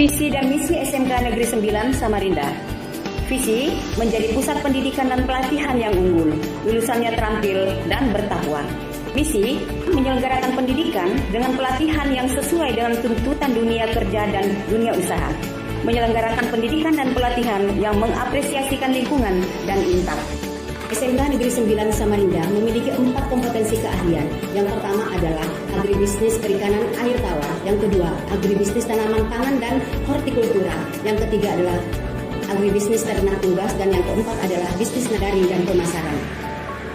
Visi dan misi SMK Negeri 9 Samarinda. Visi menjadi pusat pendidikan dan pelatihan yang unggul, lulusannya terampil dan bertakwa. Misi menyelenggarakan pendidikan dengan pelatihan yang sesuai dengan tuntutan dunia kerja dan dunia usaha. Menyelenggarakan pendidikan dan pelatihan yang mengapresiasikan lingkungan dan intak. SMK Negeri 9 Samarinda memiliki 4 kompetensi keahlian. Yang pertama adalah agribisnis perikanan air tawar. Yang kedua, agribisnis tanaman pangan dan hortikultura. Yang ketiga adalah agribisnis ternak unggas. Dan yang keempat adalah bisnis nagari dan pemasaran.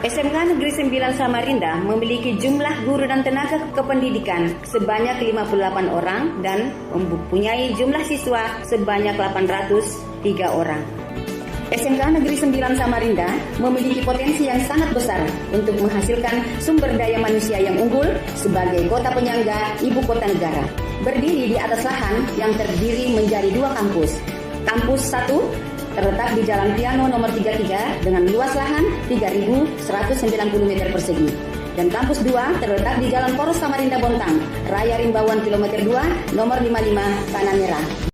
SMK Negeri 9 Samarinda memiliki jumlah guru dan tenaga kependidikan sebanyak 58 orang dan mempunyai jumlah siswa sebanyak 803 orang. SMK Negeri 9 Samarinda memiliki potensi yang sangat besar untuk menghasilkan sumber daya manusia yang unggul sebagai kota penyangga ibu kota negara. Berdiri di atas lahan yang terdiri menjadi 2 kampus. Kampus 1 terletak di Jalan Piano nomor 33 dengan luas lahan 3.190 meter persegi. Dan kampus 2 terletak di Jalan Poros Samarinda Bontang, Raya Rimbawan kilometer 2 nomor 55 Tanah Merah.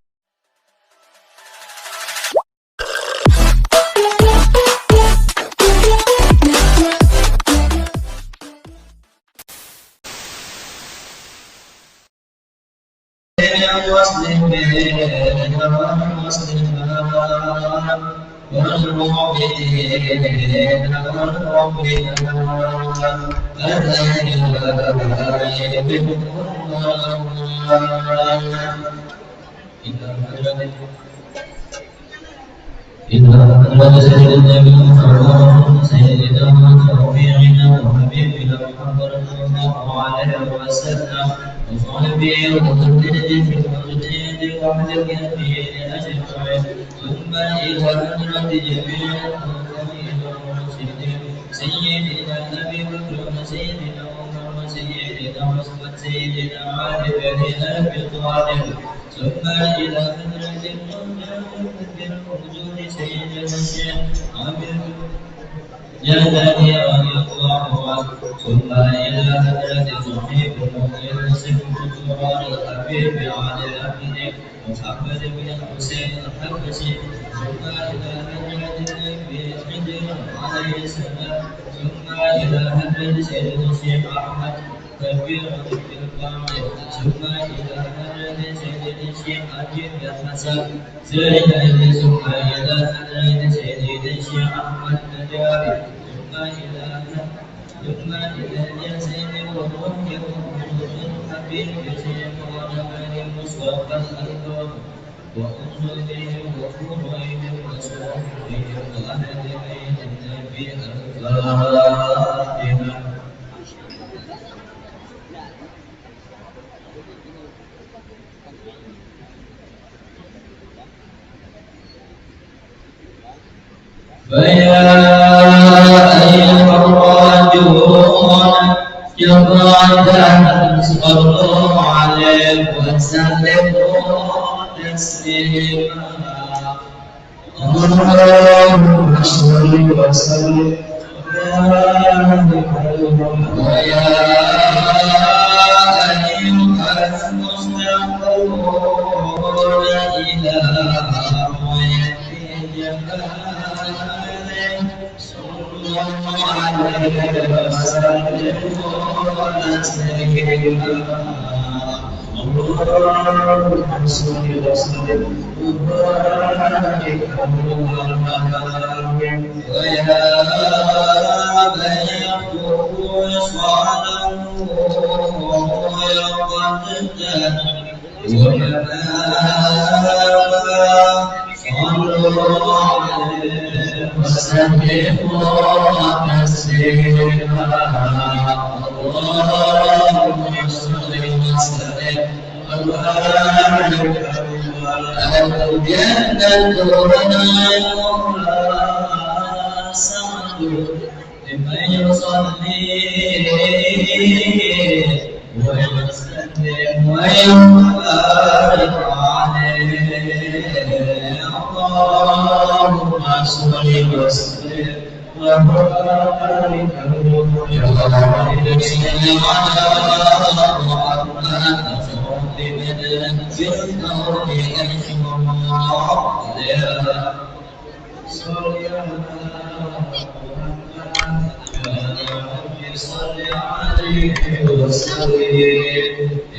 صل عليه وسلم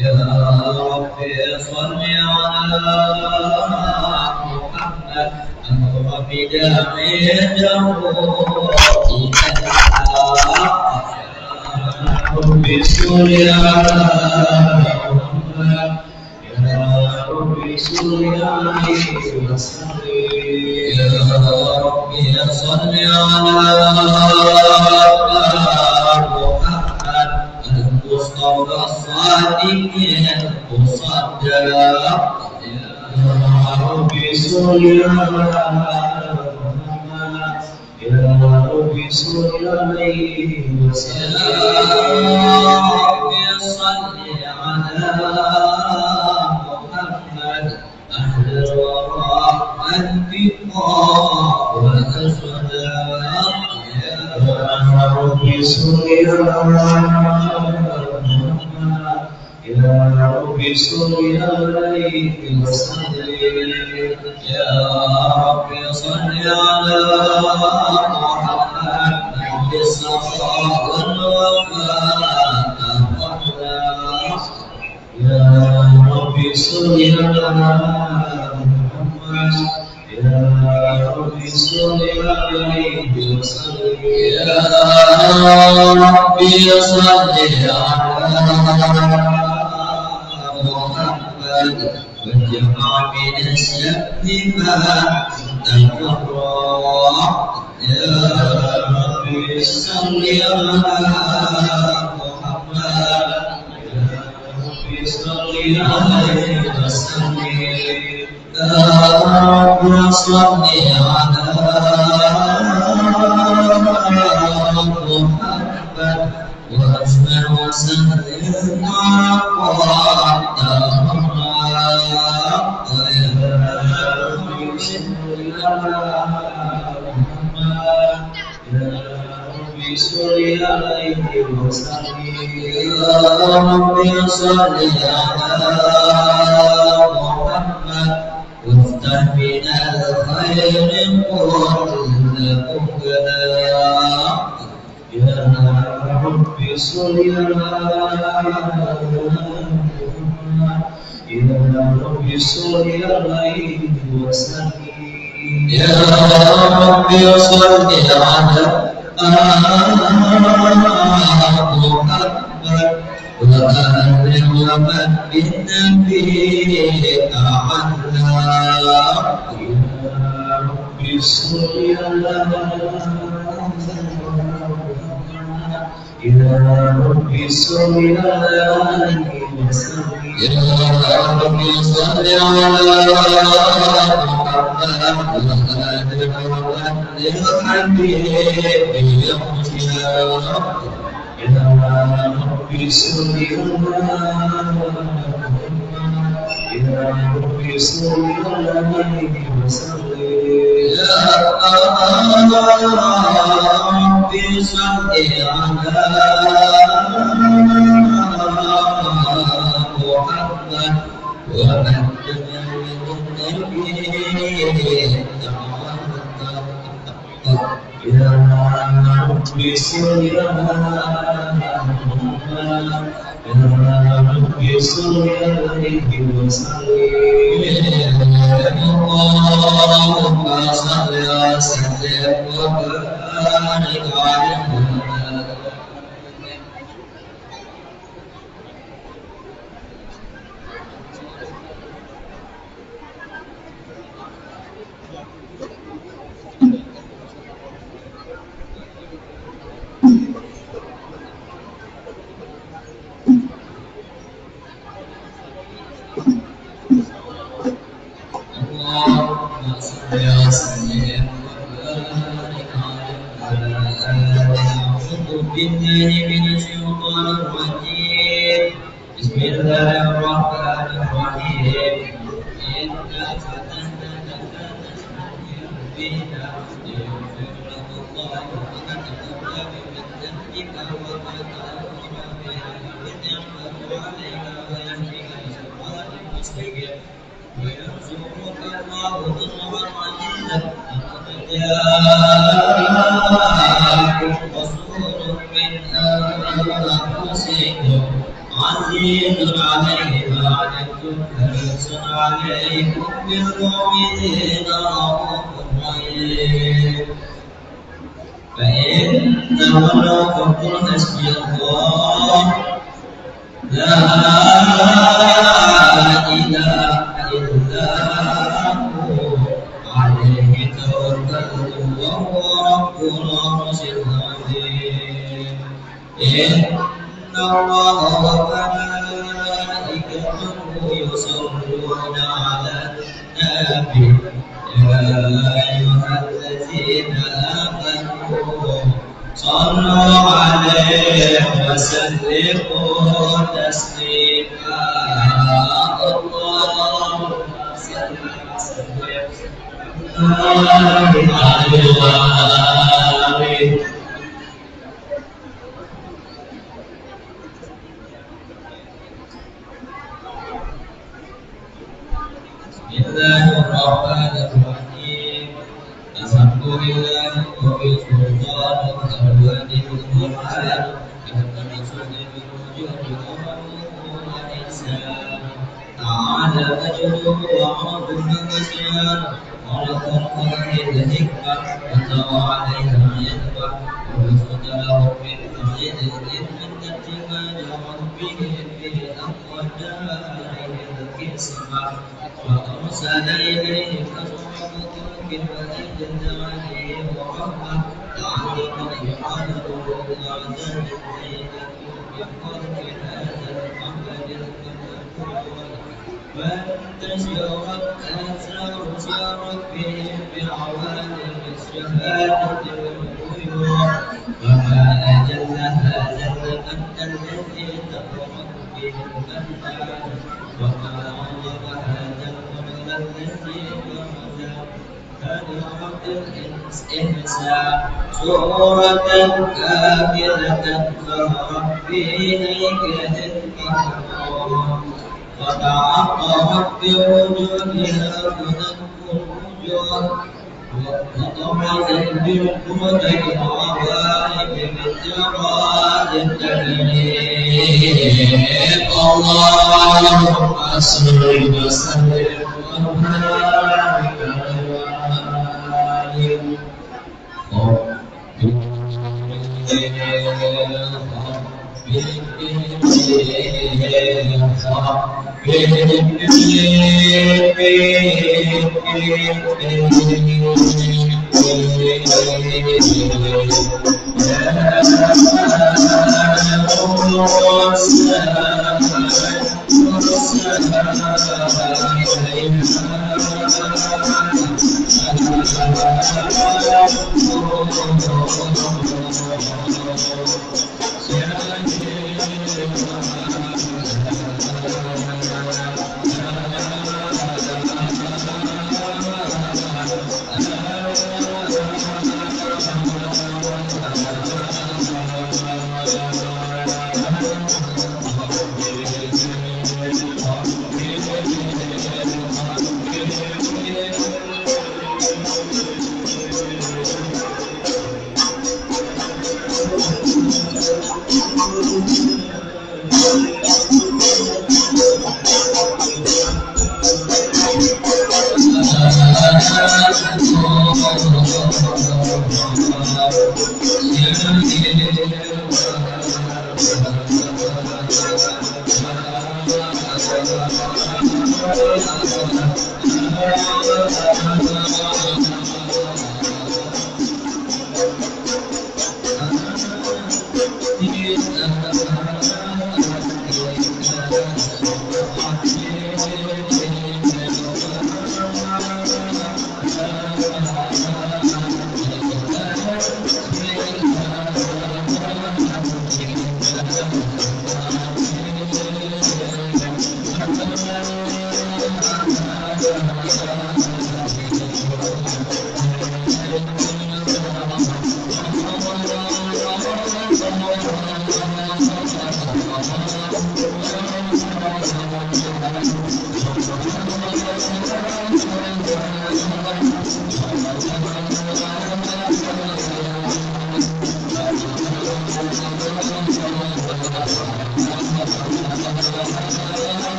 يا ربي صل على محمد أمر بداعيته ربي صل على محمد يا ربي صل عليه وسلم يا ربي صل على المصطفى الصادق المصدق يا ربي صل على محمد يا ربي صل عليه وسلم يا ربي صل على محمد أهل الورى الاتقاء والأسود يا ربي صل على يا ربي صل عليه وسلم يا ربي صل على محمد بالصفاء والوفاء يا ربي صل على محمد يا ربي صل عليه وسلم يا ربي صل على محمد واجمع من الشك ما تفرق يا ربي صل على محمد يا ربي صل عليه وسلم يا ربي صل على محمد وأسمع وسلم وقعدت صل عليه وسلم يا ربي صل على محمد وافتح من الخير كلكم يا ربي صل على يا ربي صل عليه وسلم يا ربي صل على محمد وآل ومن بالنبي أعلى يا ربي صل على يا ربي صل عليه وسلم يا ربي صل على محمد الحبيب يا ربي صل يا ربي صل عليه وسلم يا ربي صل على محمد ومن يا ربي صل على محمد يا ربي صل عليه وسلم اللهم صل وسلم وبارك على محمد بالله من الشيطان الرجيم بسم الله الرحمن الرحيم إنا فتحنا لك فتحا مبينا ليغفر لك الله ما تقدم من ذنبك وما تأخر بها ونعمه عليك ويهديك صراطا مستقيم ويرزقك الله ضرا عزيزا لقد جاءكم رسول من أنفسكم عزيز عليه ما عنتم حريص عليكم بالمؤمنين رؤوف رحيم فإن تولوا فقل حسبي الله لا إله إلا هو عليه توكلت وهو رب العرش العظيم إن الله وملائكته يصلون على النبي يا أيها الذين آمنوا صلوا عليه وسلموا تسليما اللهم صل وسلم عليه. بسم الله الرحمن الرحيم الحمد لله رب السلطان الأول القرآن المنصور بالوجود والإنسان تعالى مجده وعرضه النسيان خلق الخلق الحكمة وطوى عليها يدفع وبسط له من عيد المنة ما جرت به الأقوى الدائم الكسمة وأرسل إليهم أشرف ترك وأجد عليهم ورحمة تعليما يعانه الأعداد الليلة بخلق هذا الحمد المذكور فانتشرت آثار سارت بهم بعوالم الشهادة والغيور وما أجل هذا المن الذي تفرق به المنان وما عظم هذا الفضل الذي برز هدرت الإنسان صورة كاملة ظهرت في هيكل المحروم وتعطرت بوجودها هدى الوجوه وطمست بالقوة العوائد بالجراد التكليف اللهم صل وسلم وبارك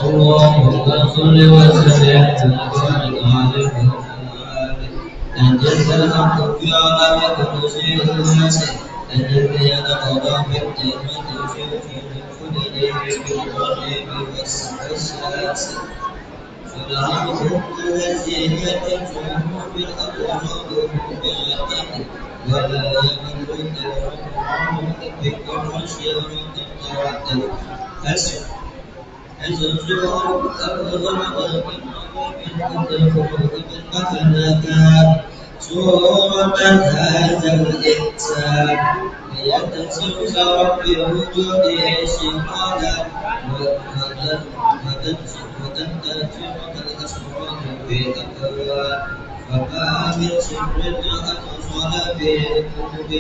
اللهم صل وسلم وبارك عليه أنزلت الحق في علامة تشير الناس أنزلت يد قضاء بالنعمة تشير في كل دين بالقرب والساس فالعبد الذي يتجه بالأقرب باليقين ولا يملك الرحمن بكل شيء تتردد الزجاج أبغض بالمثلثات سورة هذا الإنسان ليتسوس بوجوده شمالا وتنتشر الأسرار بأكوان فما من سر أتصل بالقلوب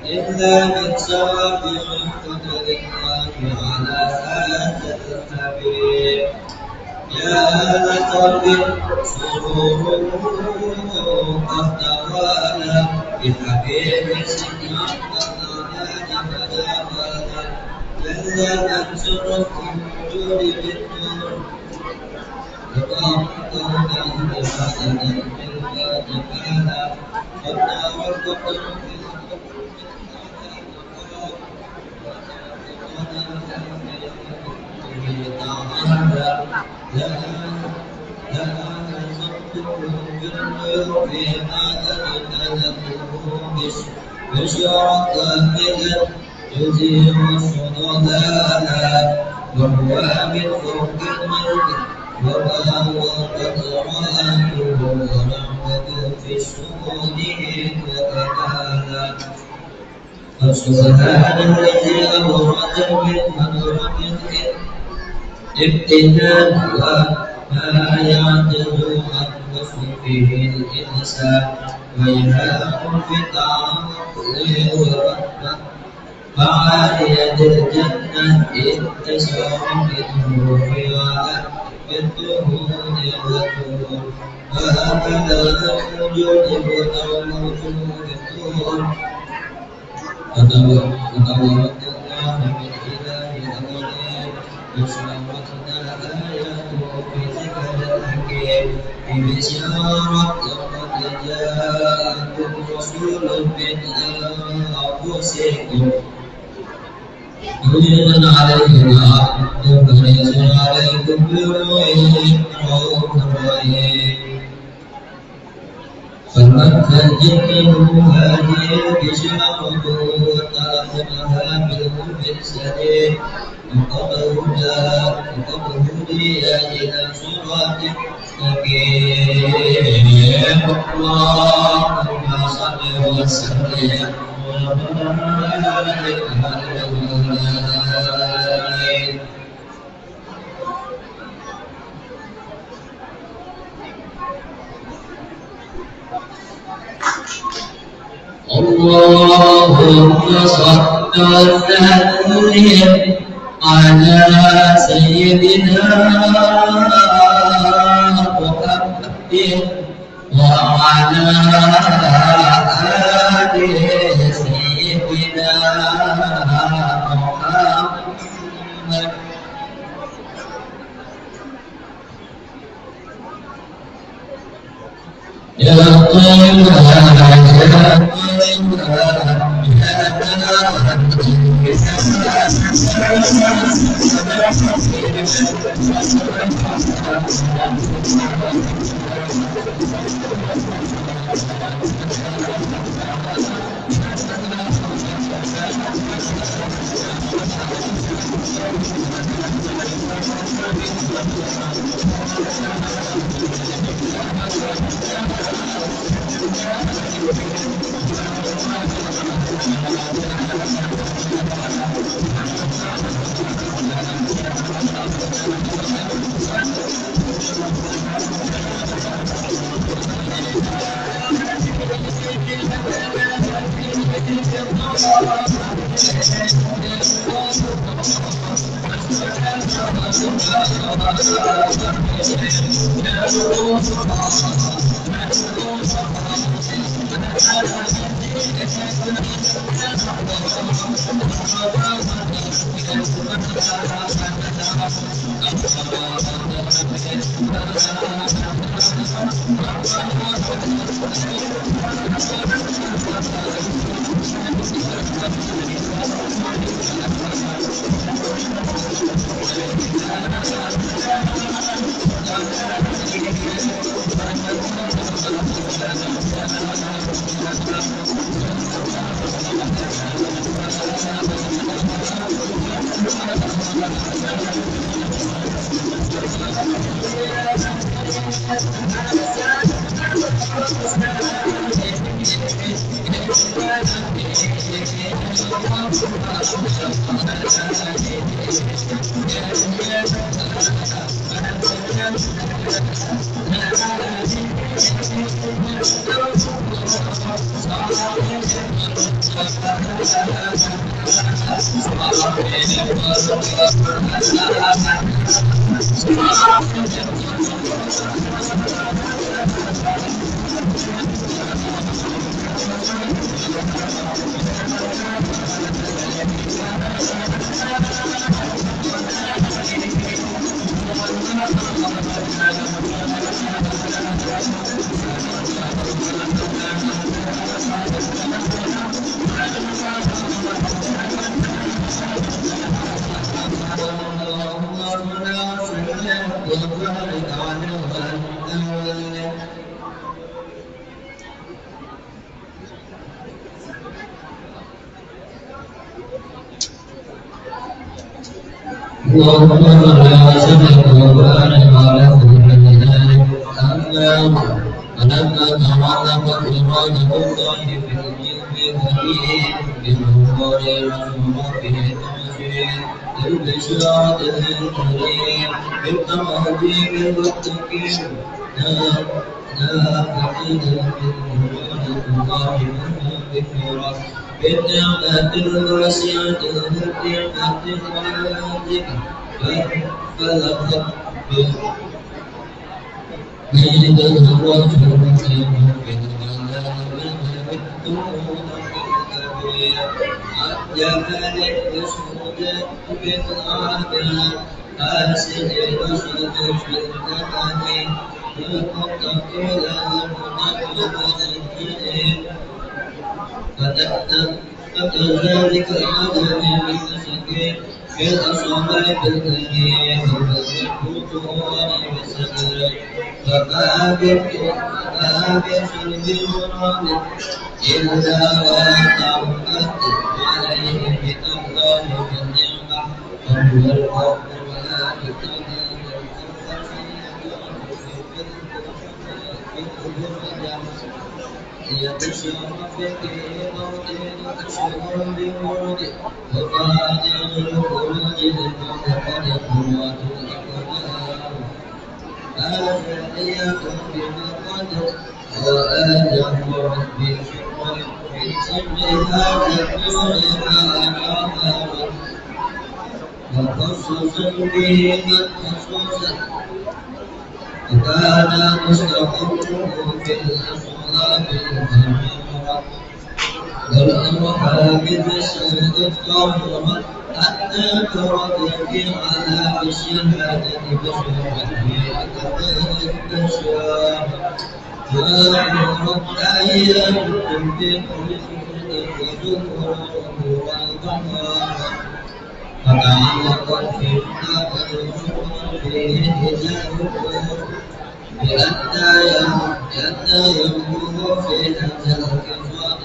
إلا من سوابع قدر الله على هذا الحبيب يا لقلب سرور قد توالى بحبيب سنين جل من سرة الوجود بالنور وقام قولا بفضل بالجمال قد والقدر بشرى كاملا يزيل الصدى وهو من فوق الملك وما هو قد رآه ورحمة في شؤونه وكمالا فسبحان الذي أبرز من مدرك ابتداء وما يعجز عن وصفه الإنسان ويهاب في تعمقه ورحمة معالي الجنة إذ تشاء منه فيها بالدهون والدهون وهكذا الوجود والموجود بالدهون فتبارك الله من إله أولين بشارتنا آياته في ذكر الحكيم ببشارة لقد جاءكم رسول من أنفسكم عزيز عليه ما عنتم حريص عليكم بالمؤمنين رؤوف رحيم فمن تجد منه هذه البشارة خاتمها بالقرب السليم وقد هدي إلى صراط مستقيم اللهم صل وسلم وبارك عليه. اللهم صل وسلم على سيدنا محمد وعلى آل سيدنا محمد. يا طيب فكذلك العدم بالمسكين بالأصابع بالأيدي والبطون والصدر فما بكم وكان مستقره في الأصحاب الكبيرة والأرحام بسند الطهر حتى تركت على الشهادة بشرعية التشاء وعمرت أيام بكل وجوه والبحر فتعلقت في النار فيه هجاؤه لأن يمكن في هذا الكفار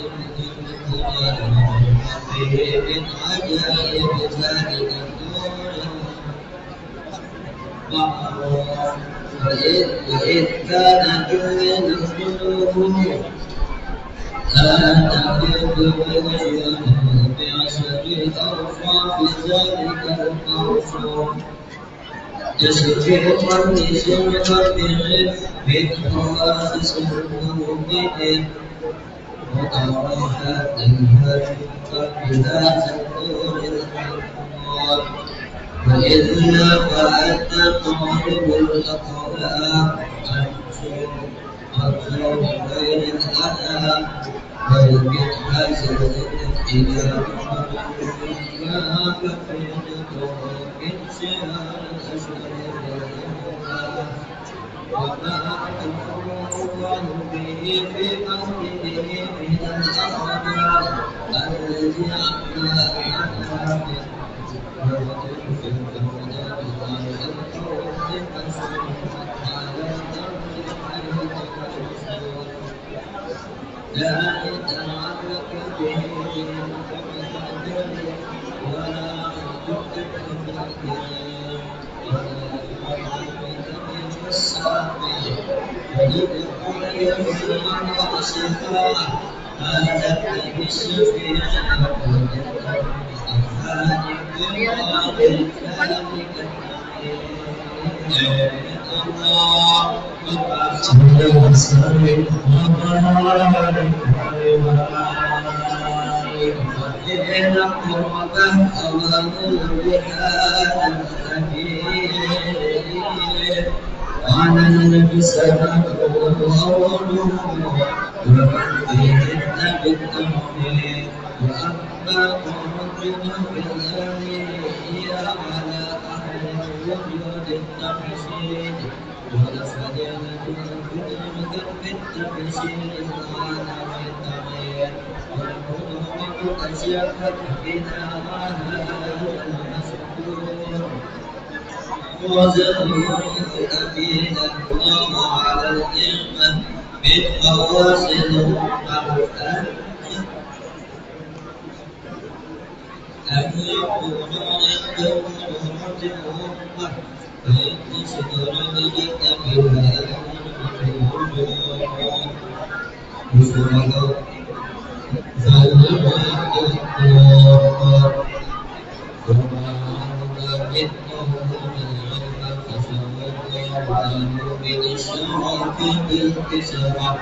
فيه من عجائب ذلك الدور وإذ كان كل القلوب لا تفيض بوجهه بعشر أرفاف ذلك القرص تشفيقا لسمعته بالحواس المؤمنين وتراها تنهج بذات النور الحمار وإذ فأنت طالب الأقلام أنصر غير الأنام بل بالحسن إلى ما كفيته من شهر الأشهر وما تفوض به في أهله من الأخبار الذي أعلى لا يتعلق به ولا وعلى النبي سلام الله ومن فيهن بالتوحيد وأما قربنا بالله على أهل الوجود التحسين ولفضيلة الكلمة بالتبشير على التغيير والقدوة أشياء بنا هذا المذكور وزدوا أبينا الله على النعمة بالفواصل أن يكونوا عندهم نعمة الأمة فإن صدر لك بها الوجود بالكسرى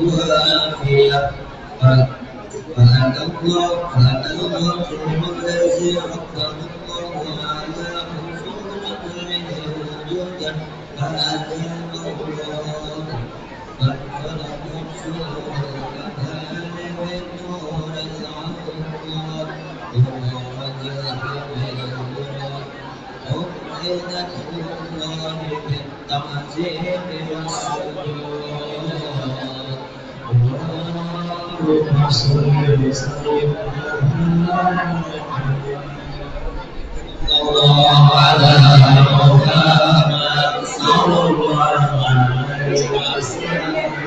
وافية فأتى الله الذي ربه الله على خصومة منه وجودا فأتاه الله فانفرد الشهور كهان من نور العنقود ووجه من الهدى أمعدة الله بالتعزيم والسجود اللهم صل وسلم على مولانا صلى الله عليه وسلم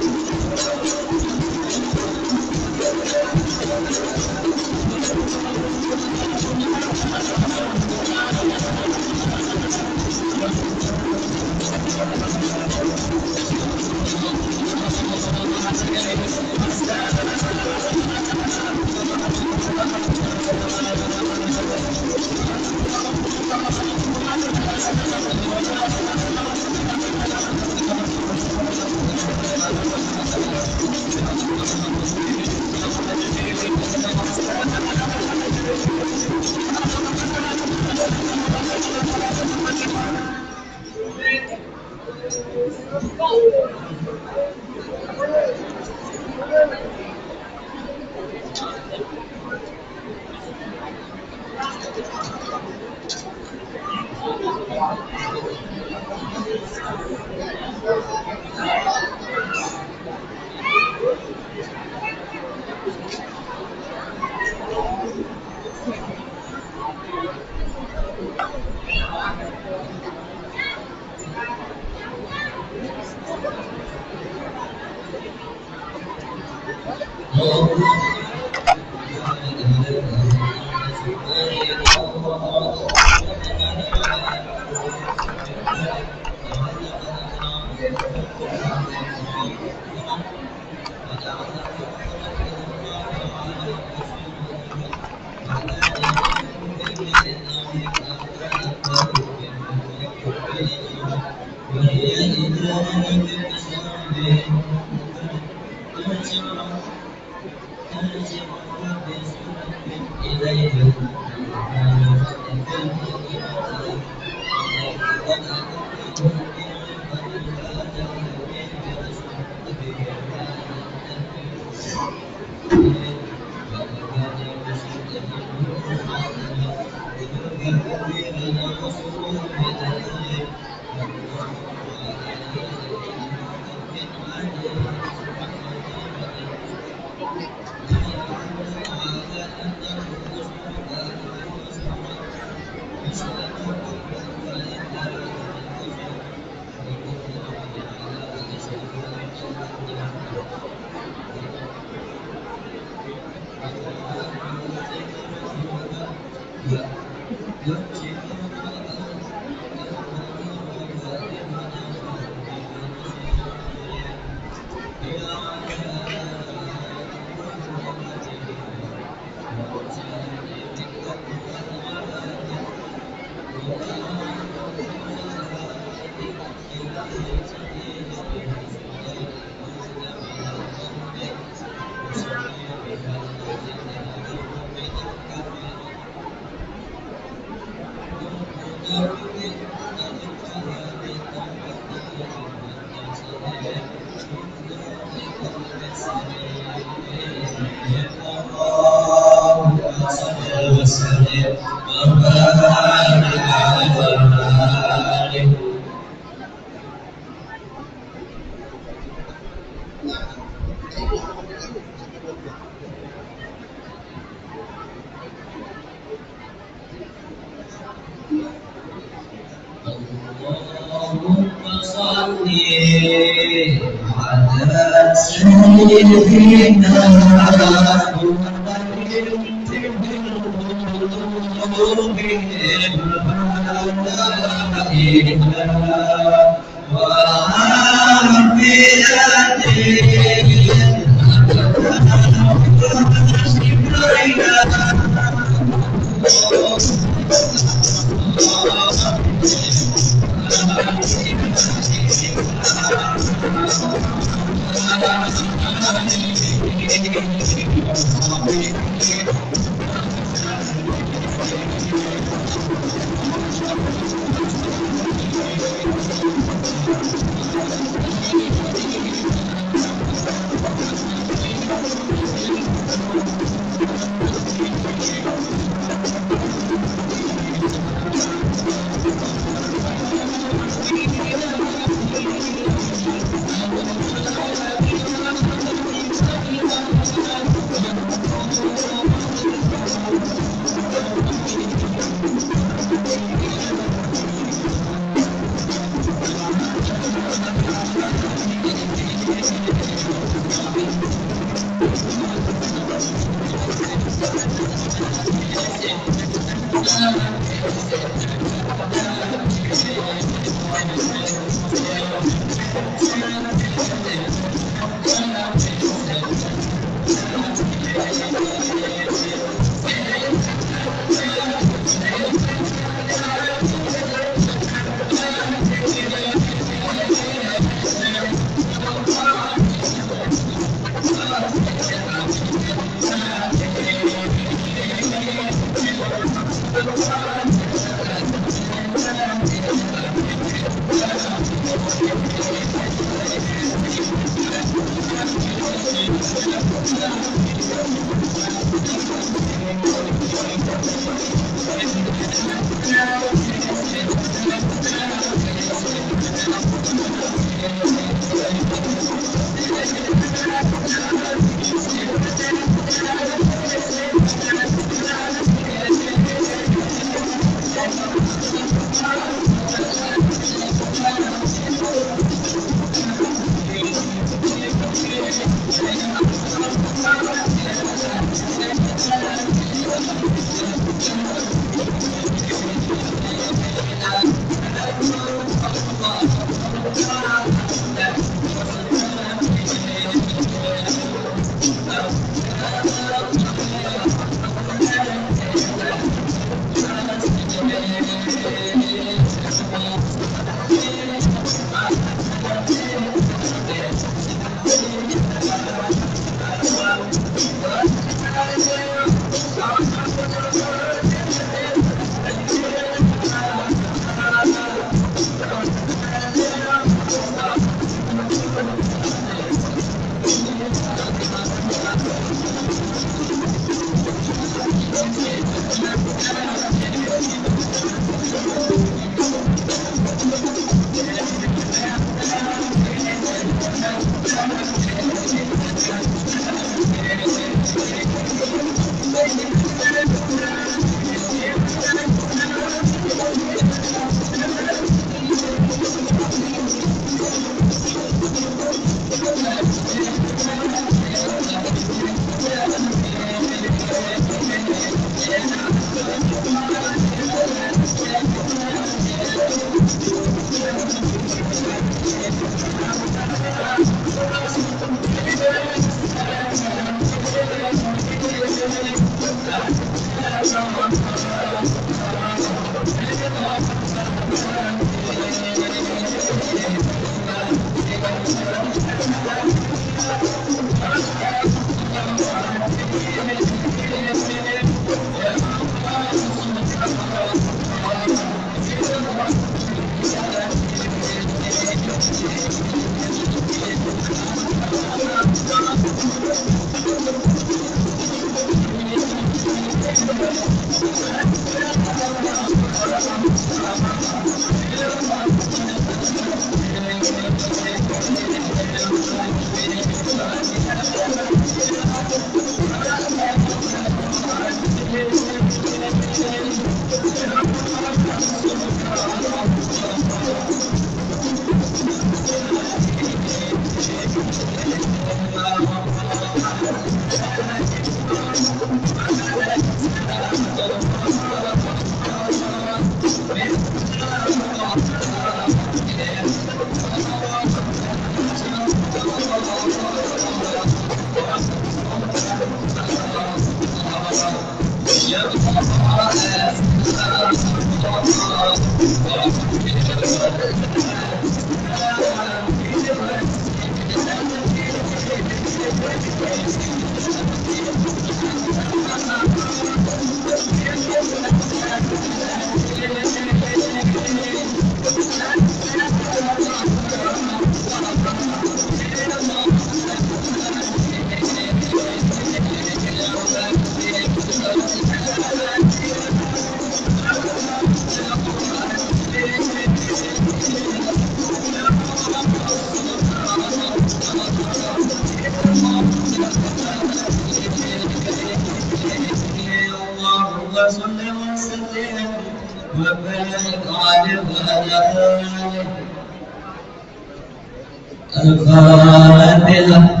الفاتحة.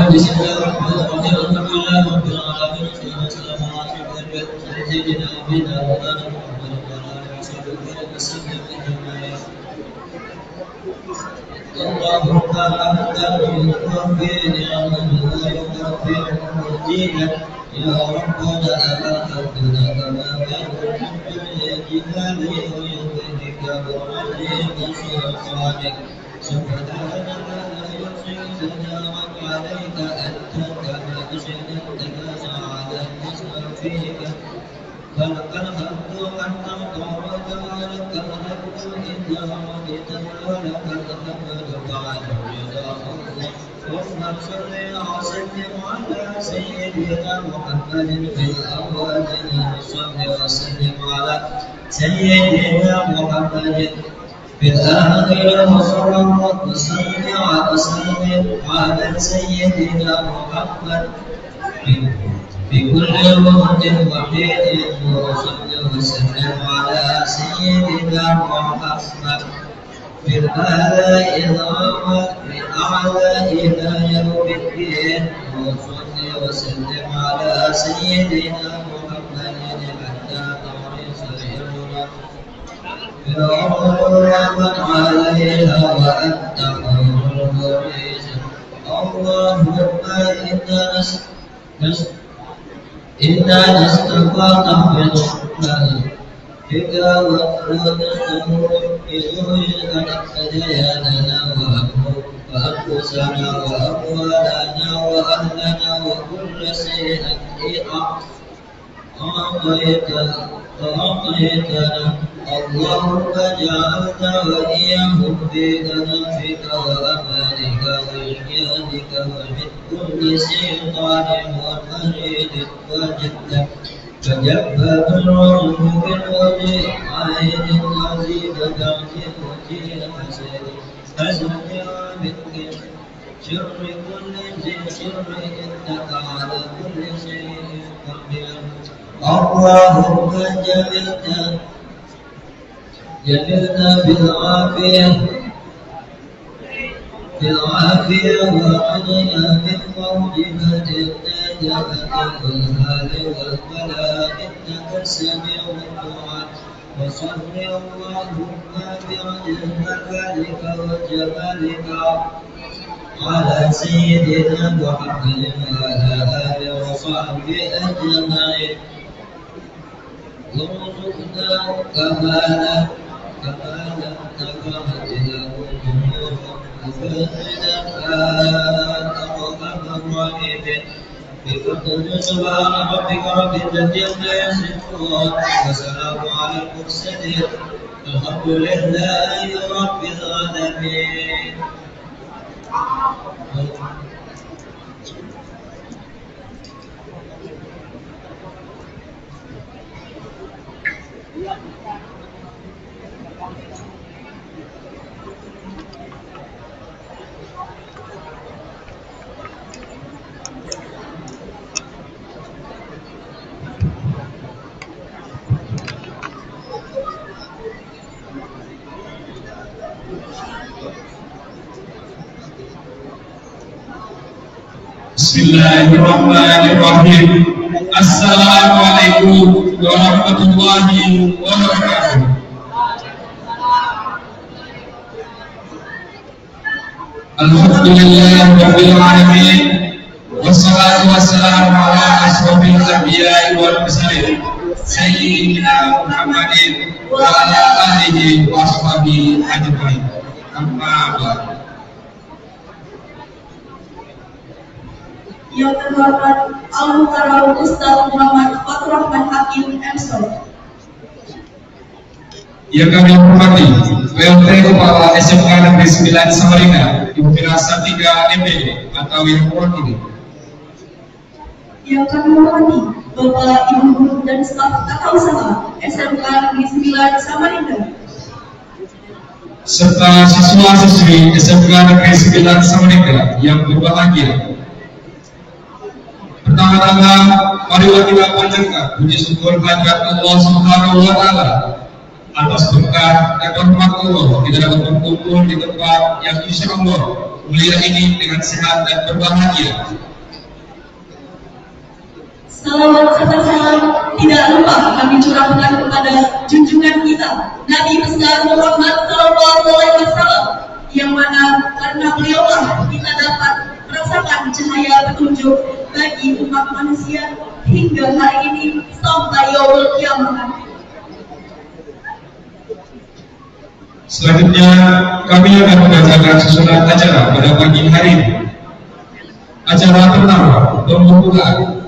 بسم الله الرحمن الرحيم الحمد لله رب العالمين والصلاة والسلام على أشرف سيدنا نبينا مولانا محمد وعلى آله وصحبه وسلم أجمعين. اللهم أهدنا وفي نعمه ويغفر دينك يا ربنا ألا تهدنا كما كانوا من جهاله ويهديك برحمتك وسلطانك سبحانك لا يحصي ثناء عليك أنت كما أثنيت على النسل فيك فلك الحمد أنت طابت ولك الحمد إذا رضيت ولك الحمد بعد رضا الله. ثم صل وسلم على سيدنا محمد في الأولين وصل وسلم على سيدنا محمد في الآخرين وصل وسلم على سيدنا محمد في كل وقت وحيد وصل وسلم على سيدنا محمد في الأعلى إلى يوم الدين وصل وسلم على سيدنا محمد حتى تعرف سيرنا ومن عليها وأنت خير الغريس. اللهم إنا نستغفرك من بك ونستغفرك بذنوبك أدياننا وأنفسنا وأموالنا وأهلنا وكل شيء أعطيتنا. اللهم اجعلنا وإياهم في كنفك وأمانك وإحيانك ومن كل شيطان ومريد وجنة فجبه الرجل بالوجه عين عزيز تعجب وجه حسن منك شر كل ذي شر إنك على كل شيء قدير. اللهم جملنا بالعافية وعدنا من موجبة النجاة والهال والبلاء إنك السميع الدعاء. وصل اللهم بعجلك وجمالك على سيدنا محمد وعلى آله وصحبه أجمعين. وارزقنا كمالا نفعت له الأمور وفرجنا أرحم الراحمين. بفضل سبحان ربك رب العزة عما يصفون وسلام على المرسلين الحمد لله رب العالمين. Bismillahirrahmanirrahim. Assalamualaikum warahmatullahi wabarakatuh. Alhamdulillahirabbil alamin. Wassalatu wassalamu ala asyrofil anbiya'i wal mursalin sayyidina Muhammadin wa ala alihi wa sahbihi ajma'in. Amma ba'd. Yang terhormat Al-Mukarram Ustaz Muhammad Faturrahman Hakim MC. Yang kami hormati PLT Kepala SMK Negeri 9 Samarinda, Ibu Firasa 3 MPD atau yang mewakili. Yang kami hormati Bapak Ibu Guru dan staf tata usaha SMK Negeri 9 Samarinda, serta siswa-siswi SMK Negeri 9 Samarinda yang berbahagia. Pertama-tama, marilah kita panjatkan puji syukur kehadirat Allah Subhanahu wa Ta'ala atas berkah dan rahmat Allah kita dapat berkumpul di tempat yang insya Allah kuliah ini dengan sehat dan berbahagia. Salawat serta salam tidak lupa kami curahkan kepada junjungan kita Nabi besar Muhammad SAW, yang mana karena beliaulah kita dapat merasakan cahaya petunjuk bagi umat manusia hingga hari ini sampai yaumul kiamat. Selanjutnya kami akan membacakan susunan acara pada pagi hari ini. Acara pertama, pembukaan.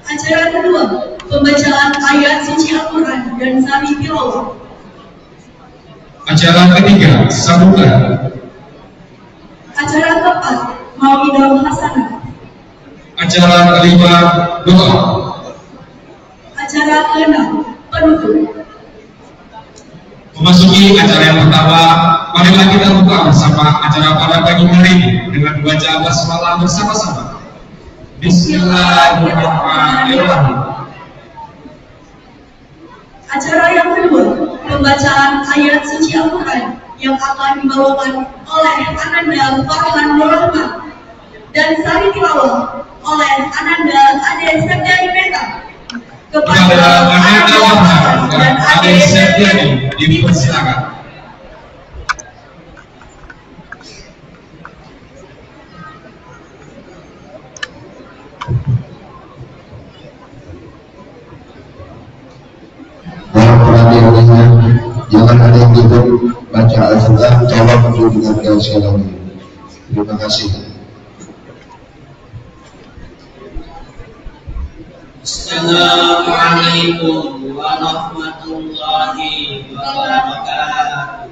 Acara kedua, pembacaan ayat suci Al-Quran dan sari tilawah. Acara ketiga, sambutan. Acara keempat, mau'idah hasanah. Acara kelima, doa. Acara keenam, penutup. Memasuki acara yang pertama, marilah kita buka bersama acara pada pagi hari ini dengan membaca basmalah bersama-sama. Bismillahirrahmanirrahim. Acara yang kedua, pembacaan ayat suci Al-Quran yang akan dibawakan oleh Ananda Farhan Nurrahman dan sari tilawah oleh Ananda Ade Septiani Meta. Kepada Ananda Farhan dan Ade Septiani dipersilakan. Jangan ada yang duduk baca Al-Quran, tolong didengarkan sekali lagi. Terima kasih. Assalamualaikum warahmatullahi wabarakatuh.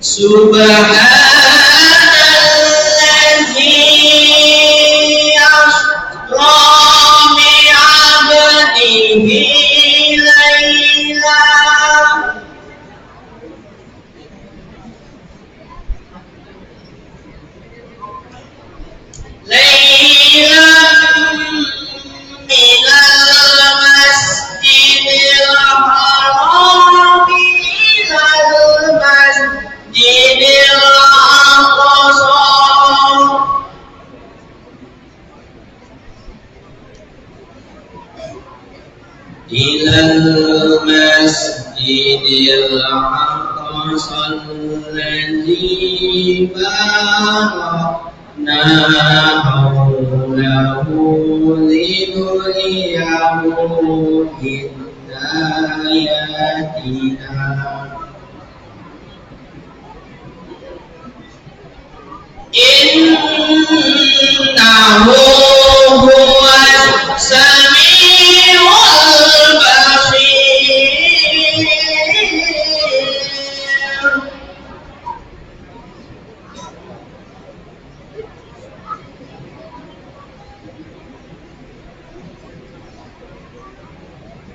Subhanallazi asra bi'abdihi laylan minal masjidil haram ilal masjidil aqsa ilal masjidil aqsa alladzi barakna hawlahu linuriyahu min ayatina. Innahu huwas samiul basir.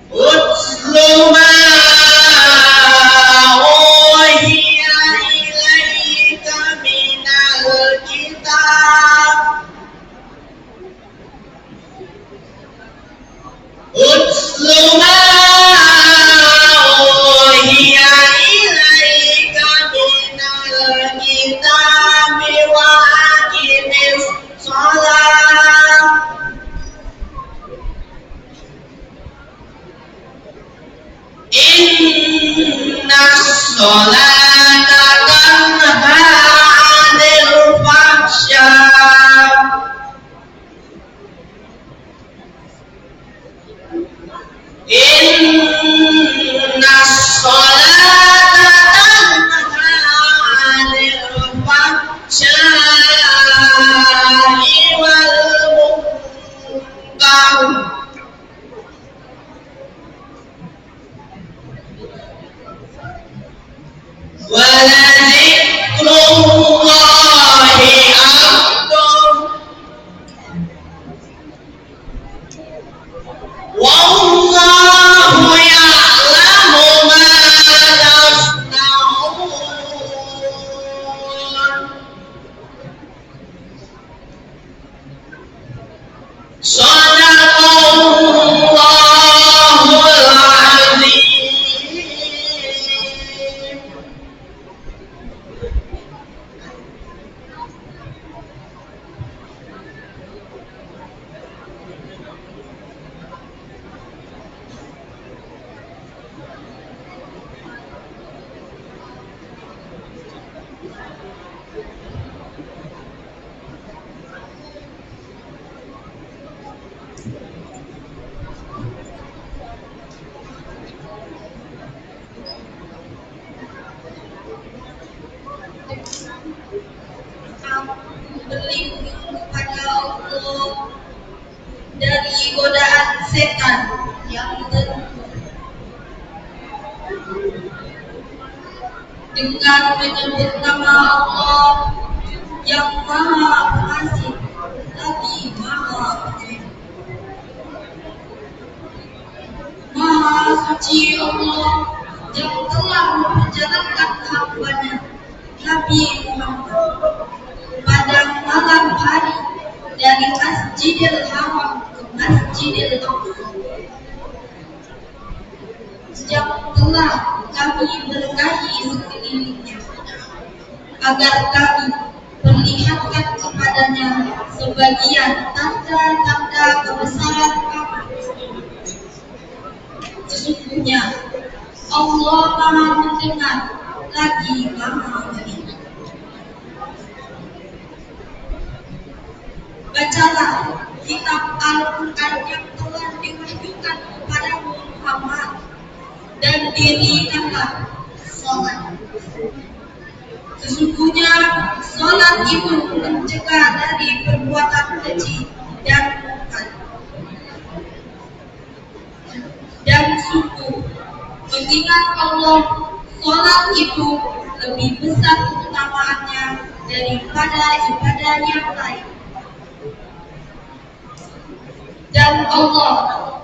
Utlu ma uhiya ilaika minal kitab. Utlu ma uhiya ilaika minal kitab wa aqimis shalah. Inna sholata tanha 'anil fahsya Inna sholata tanha 'anil fahsya'i wal munkar berlindung kepada Allah dari godaan setan yang terkutuk dengan menyebut nama Allah yang Maha Pengasih lagi Maha Penyayang. Maha suci Allah yang telah memperjalankan hamba-Nya Nabi Muhammad pada malam hari dari Masjidil Haram ke Masjidil Aqsa, yang telah kami berkahi sekelilingnya agar kami perlihatkan kepadanya sebagian tanda-tanda kebesaran kami. Sesungguhnya Allah Maha mendengar lagi Maha melihat. Bacalah kitab Al-Quran yang telah diwahyukan kepada Muhammad dan dirikanlah sholat. Sesungguhnya sholat itu mencegah dari perbuatan keji dan mungkar. Dan sungguh mengingat Allah, sholat itu lebih besar keutamaannya daripada ibadah yang lain. Dan Allah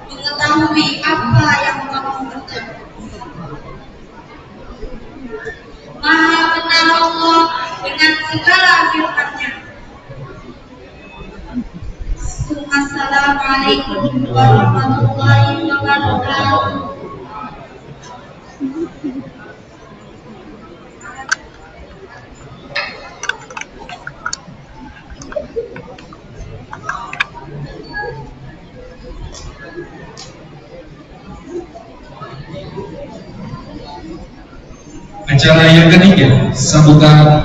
mengetahui apa yang kamu kerjakan. Maha benar Allah dengan segala firman-Nya. Assalamualaikum warahmatullahi wabarakatuh. Acara yang ketiga, sambutan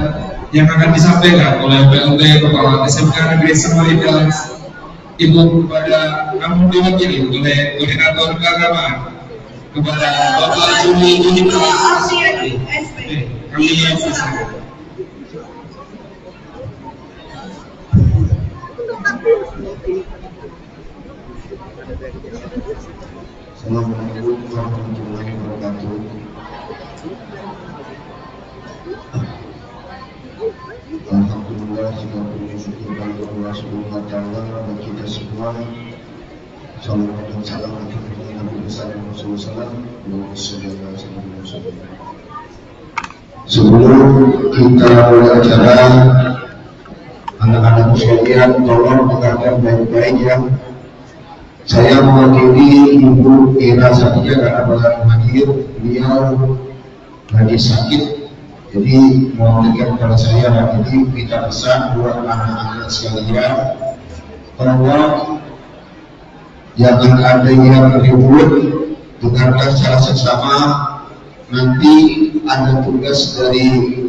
yang akan disampaikan oleh PLT Kepala SMK Negeri Samarinda, Ibu kepada namun diwakili oleh Koordinator Keagamaan kepada Bapak Juni Unita. Kami silakan. Assalamualaikum warahmatullahi wabarakatuh. Alhamdulillah, segala puji syukur bagi Allah Subhanahu wa Ta'ala dan kita semua. Salawat dan salam kepada Nabi besar Rasulullah SAW. Sebelum kita mulai acara, anak-anak sekalian tolong dengarkan baik-baik ya. Saya mewakili Ibu Ira Satya karena baru hadir, beliau lagi sakit. Jadi mewakilkan kepada saya hari ini kita pesan buat anak-anak sekalian bahwa jangan ada yang ribut, dengarkan secara seksama. Nanti ada tugas dari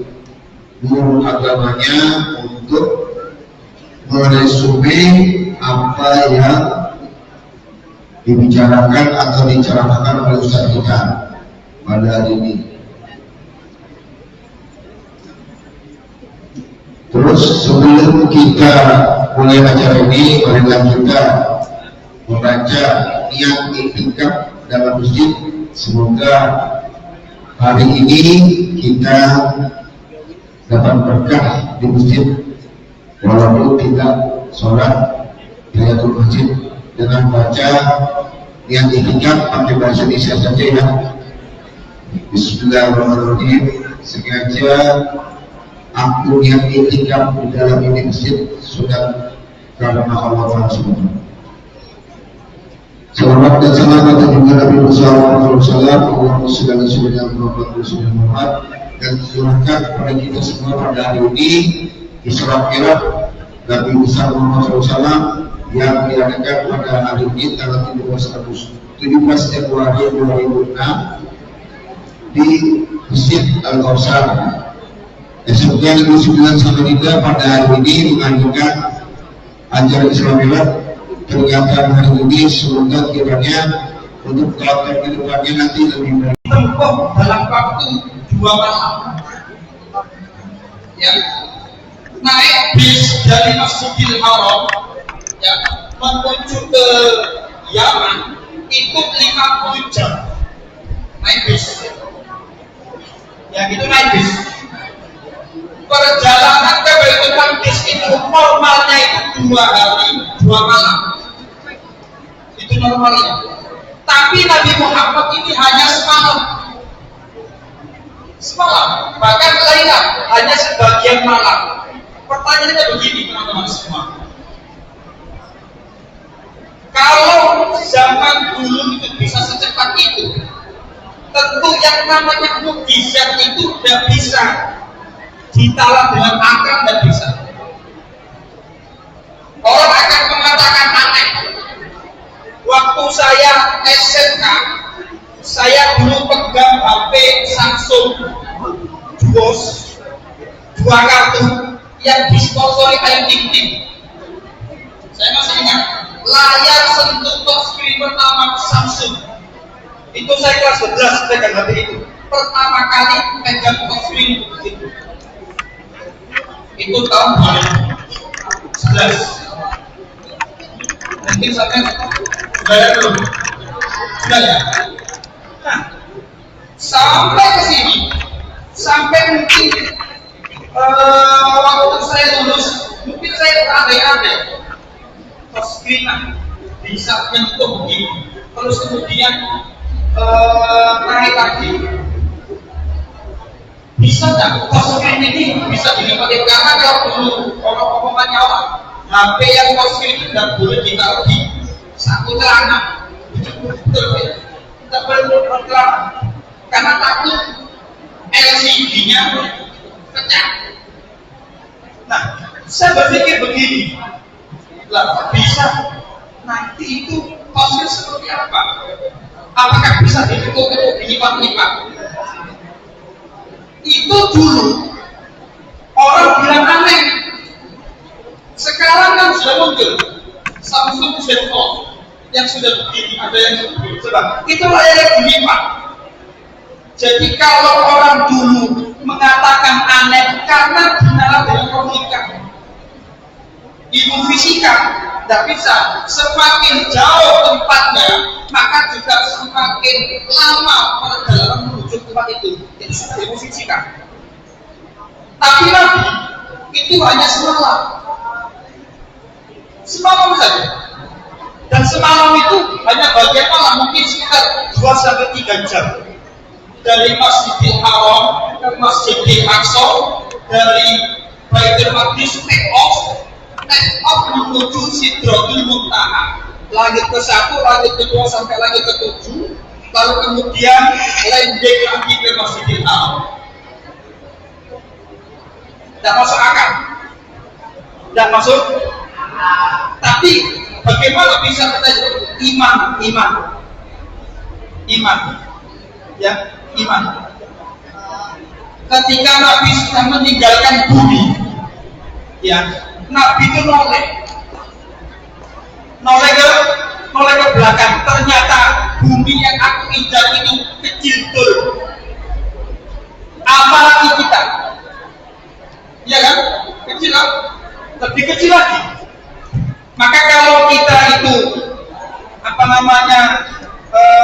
guru agamanya untuk meresume apa yang dibicarakan atau diceritakan oleh Ustaz kita pada hari ini. Terus sebelum kita mulai acara ini, marilah kita membaca niat iktikaf dalam masjid. Semoga hari ini kita dapat berkah di masjid, walaupun tidak sholat tahiyatul masjid, dengan baca niat iktikaf pakai bahasa Indonesia saja ya. Bismillahirrahmanirrahim. Sengaja aku yang iktikaf di dalam ini masjid sudah karena Allah Subhanahu. Selamat dan salam atas juga Nabi Rasulullah Muhammad dan curahkan kepada kita semua pada hari ini Isra Mi'raj Nabi besar Muhammad SAW yang diadakan pada hari ini tanggal 17 Februari 2006 di Masjid Al-Kautsar. SMK Negeri 9 Samarinda pada hari ini mengadakan acara Isra Mi'raj. Kegiatan hari ini semoga kiranya untuk tahun ke depannya nanti lebih baik. Tempuh dalam waktu 2 malam. Ya, naik bis dari Masjidil Haram ya menuju ke Yaman itu 50 jam naik bis. Ya gitu naik bis. Perjalanan ke Baitul Maqdis itu normalnya itu 2 hari 2 malam. Itu normalnya. Tapi Nabi Muhammad ini hanya semalam. Bahkan lainnya hanya sebagian malam. Pertanyaannya begini teman-teman semua. Kalau zaman dulu itu bisa secepat itu, tentu yang namanya mukjizat itu tidak bisa ditala dengan akal, tidak bisa. Orang akan mengatakan aneh. Waktu saya SMK, saya dulu pegang HP Samsung Duos 2 kartu yang disponsori Ayu Ting Ting. Saya masih ingat layar sentuh touchscreen pertama Samsung. Itu saya kelas 11 pegang HP itu. Pertama kali pegang touchscreen itu. Itu tahun 2011. Mungkin sampai sudah ya belum? Sudah ya? Nah, sampai ke sini, sampai mungkin waktu saya lulus, mungkin saya berandai-andai touchscreen bisa menyentuh begini, terus kemudian naik lagi. Bisa nggak touchscreen ini bisa dinikmati? Karena kalau dulu omongannya orang HP yang touchscreen itu tidak boleh ditaruh di saku celana. Betul ya? Tidak boleh ditaruh celana karena takut LCD-nya pecah. Nah, saya berpikir begini, lah bisa nanti itu touchscreen seperti apa? Apakah bisa ditukar-tukar, dilipat-lipat? Itu dulu orang bilang aneh. Sekarang kan sudah muncul Samsung Z Fold yang sudah begini, ada yang begini. Coba, itu layarnya dilipat. Jadi kalau orang dulu mengatakan aneh karena dinalar dengan logika, ilmu fisika tidak bisa. Semakin jauh tempatnya, maka juga semakin lama perjalanan menuju tempat itu. Itu sudah ilmu fisika. Tapi Nabi itu hanya semalam saja. Dan semalam itu hanya bagian malam, mungkin sekitar 2-3 jam. Dari Masjidil Haram ke Masjidil Aqsa, dari Baitul Maqdis take off menuju Sidratul Muntaha. Langit ke-1, langit ke-2 sampai langit ke-7, lalu kemudian landing lagi ke Masjidil Haram. Tidak masuk akal. Tidak masuk. Tapi bagaimana bisa kita iman, ya iman. Ketika Nabi sudah meninggalkan bumi, ya Nabi itu noleh ke belakang. Ternyata bumi yang aku injak itu kecil betul. Apalagi kita, ya kan? Kecil lah, lebih kecil lagi. Maka kalau kita itu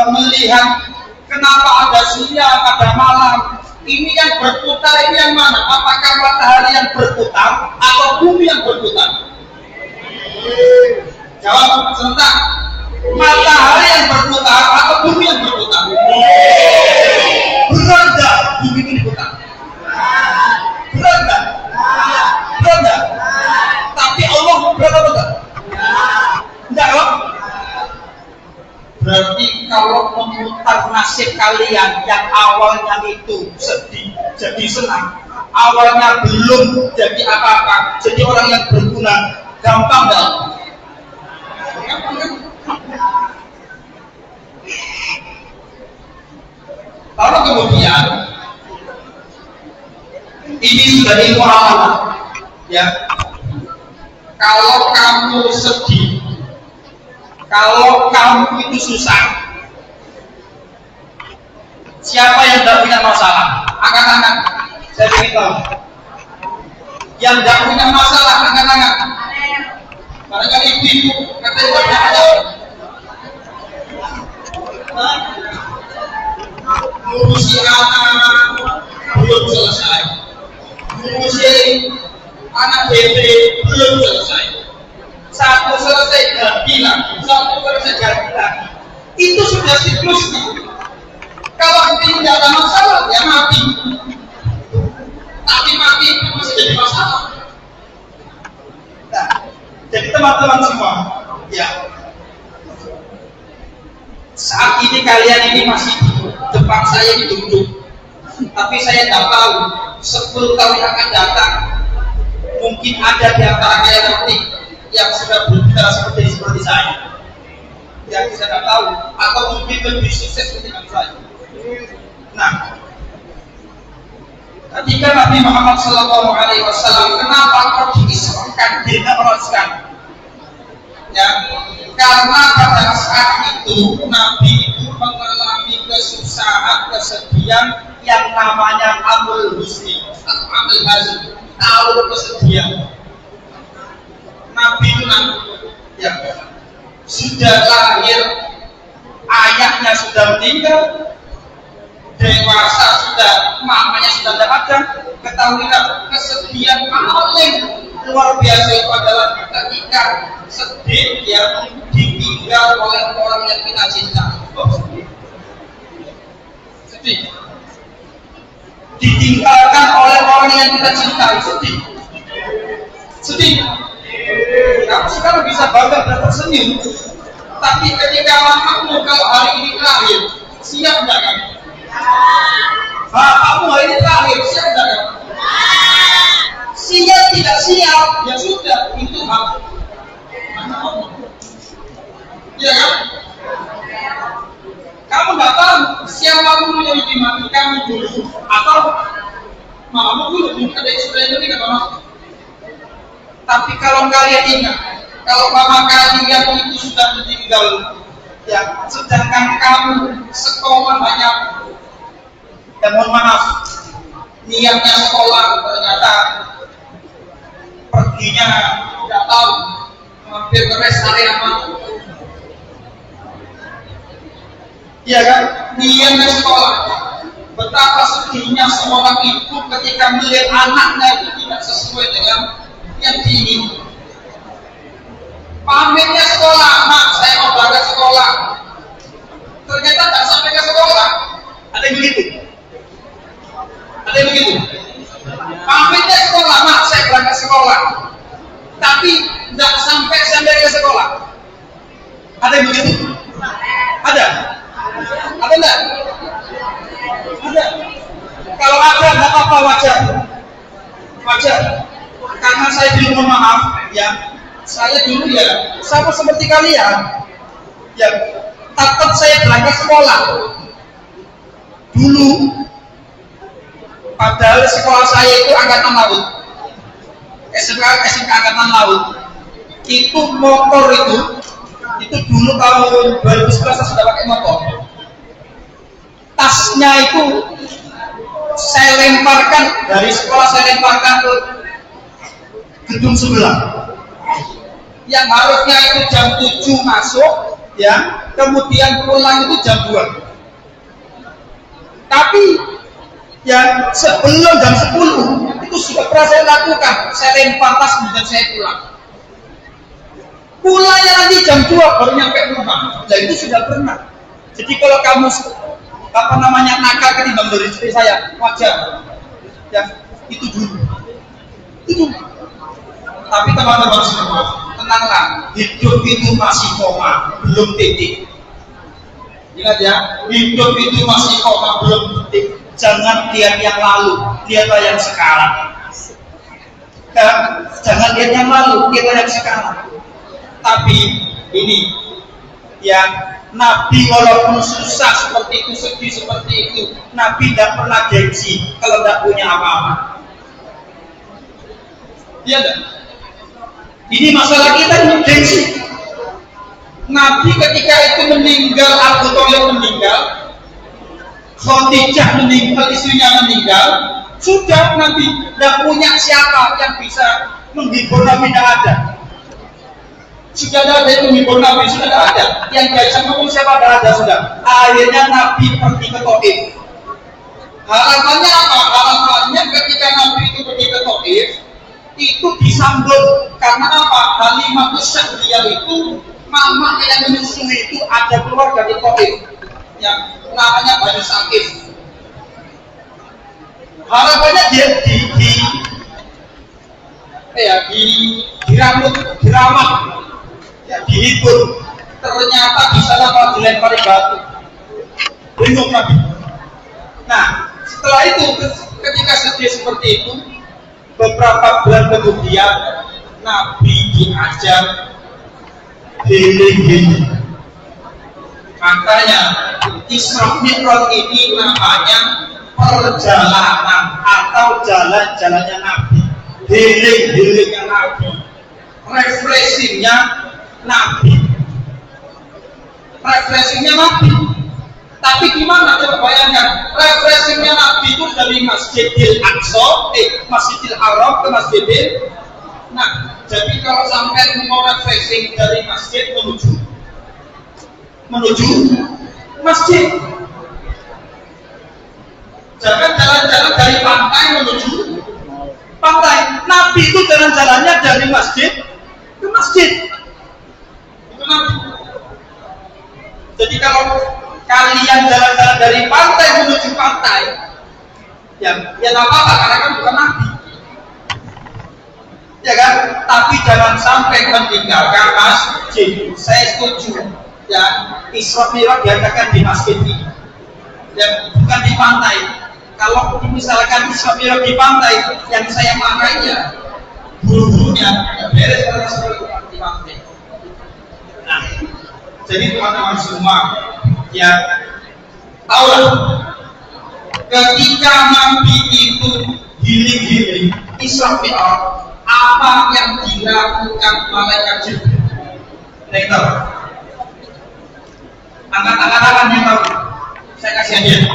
melihat kenapa ada siang, ada malam, ini yang berputar, ini yang mana? Apakah matahari yang berputar atau bumi yang berputar? Jawab sebentar. Matahari yang berputar atau bumi yang berputar? Berat dah bumi itu diputar. Berat dah. Tapi Allah berat betul. Enggak kok. Berarti kalau memutar nasib kalian yang awalnya itu sedih jadi senang, awalnya belum jadi apa-apa, jadi orang yang berguna, gampang enggak? Lalu kemudian ini sudah ilmu alam, ya. Kalau kamu sedih, kalau kamu itu susah, siapa yang tidak punya masalah? Angkat-angkat. Saya ingin tahu. Yang tidak punya masalah, angkat-angkat. Barangkali ibu-ibu katanya banyak ngurusi anak belum selesai, ngurusi anak BB belum selesai. Satu selesai ganti lagi, satu selesai ganti lagi. Itu sudah siklusnya. Kalau tidak ada masalah, ya mati. Tapi mati itu masih jadi masalah. Nah, jadi teman-teman semua, ya. Saat ini kalian ini masih di depan saya duduk, tapi saya tidak tahu 10 tahun yang akan datang mungkin ada di antara kalian nanti yang sudah berbicara seperti saya, yang saya tidak tahu, atau mungkin lebih sukses dengan saya. Nah, ketika Nabi Muhammad SAW, kenapa kok diislamkan, dineruskan? Ya, karena pada saat itu Nabi itu mengalami kesusahan, kesedihan yang namanya amul husni, amul hazin, tahu kesedihan. Nabi itu ya, sudah lahir, ayahnya sudah meninggal, dewasa sudah, mamanya sudah tidak ada. Ketahuilah kesedihan paling luar biasa itu adalah ketika sedih yang ditinggal oleh orang yang kita cinta. Sedih. Ditinggalkan oleh orang yang kita cintai, sedih. Sedih. Kamu sekarang bisa bangga dan tersenyum, tapi ketika anakmu kalau hari ini lahir, siap enggak kamu? Bapakmu hari ini lahir, siap enggak kamu? Siap tidak siap, ya sudah, itu hak. Ya kan? Kamu nggak tahu siapa yang mau dimati, kamu dulu atau mamamu dulu, mungkin ada yang sudah ini nggak mama. Tapi kalau kalian ingat, kalau mama kalian itu sudah meninggal, ya, sedangkan kamu sekolah banyak, dan mohon maaf, niatnya sekolah ternyata perginya tidak tahu, hampir ke rest area mana. Iya kan? Niatnya sekolah. Betapa sedihnya seorang ibu ketika melihat anaknya itu tidak sesuai dengan yang diinginkan. Pamitnya sekolah, mak saya mau berangkat sekolah. Ternyata tak sampai ke sekolah. Ada yang begitu? Ada yang begitu? Pamitnya sekolah, mak saya berangkat sekolah. Tapi tidak sampai ke sekolah. Ada yang begitu? Ada? Ada enggak? Ada. Kalau ada, enggak apa-apa, wajar. Wajar. Karena saya dulu mohon maaf, ya, saya dulu ya sama seperti kalian, ya, tetap saya berangkat sekolah. Dulu, padahal sekolah saya itu angkatan laut, SMK angkatan laut. Itu motor itu dulu tahun 2011 saya sudah pakai motor. Tasnya itu saya lemparkan dari sekolah, saya lemparkan ke gedung sebelah. Yang harusnya itu jam 7 masuk, ya, kemudian pulang itu jam 2. Tapi ya sebelum jam 10 itu sudah pernah saya lakukan. Saya lempar tas kemudian saya pulang. Pulangnya nanti jam 2 baru nyampe rumah. Nah itu sudah pernah. Jadi kalau kamu nakal ketimbang dari istri saya, wajar. Ya, itu dulu. Itu. Tapi teman-teman semua, tenanglah. Hidup itu masih koma, belum titik. Ingat ya, hidup itu masih koma, belum titik. Jangan lihat yang lalu, lihatlah yang sekarang. Jangan lihat yang lalu, lihatlah yang sekarang. Tapi ini yang Nabi walaupun susah seperti itu, sedih seperti itu, Nabi tidak pernah gengsi kalau tidak punya apa-apa. Iya enggak? Ini masalah kita ini gengsi. Nabi ketika itu meninggal, Abu Thalib meninggal, Khadijah meninggal, istrinya meninggal, sudah Nabi tidak punya siapa yang bisa menghibur Nabi, tidak ada. Sudah ada itu menghibur Nabi, sudah ada. Yang biasa ngomong siapa ada sudah. Akhirnya Nabi pergi ke Taif. Harapannya apa? Harapannya ketika Nabi itu pergi ke Taif, itu disambut karena apa? Halimah Sa'diyah itu mama yang menyusui itu ada keluar dari Taif yang namanya Bani Saqif. Harapannya dia diramah, ya, dihibur. Ternyata di sana malah dilempari batu. Bingung Nabi. Nah, setelah itu ketika sedih seperti itu, beberapa bulan kemudian Nabi diajak healing. Makanya Isra Mi'raj ini namanya perjalanan atau jalan-jalannya Nabi, healing-healingnya Nabi, refreshingnya Nabi. Tapi gimana? Coba bayangkan, refreshingnya Nabi itu dari Masjidil Aqsa, Masjidil Haram ke Masjidil. Nah, jadi kalau sampai mau refreshing dari masjid menuju masjid, jangan jalan-jalan dari pantai menuju pantai. Nabi itu jalan-jalannya dari masjid ke masjid. Itu Nabi. Jadi kalau kalian jalan-jalan dari pantai menuju pantai, ya tak apa-apa karena kan bukan Nabi, ya kan? Tapi jangan sampai meninggalkan masjid. Saya setuju. Ya, Isra Mi'raj diadakan di masjid ini, ya, bukan di pantai. Kalau misalkan Isra Mi'raj di pantai, yang saya marahin ya guru-gurunya, ya beres kalau seperti di pantai. Nah, jadi teman-teman semua, ya tahulah ketika Nabi itu healing Isra Mi'raj, apa yang dilakukan malaikat Jibril? Yang tahu? Angkat-angkat yang tahu. Saya kasih hadiah.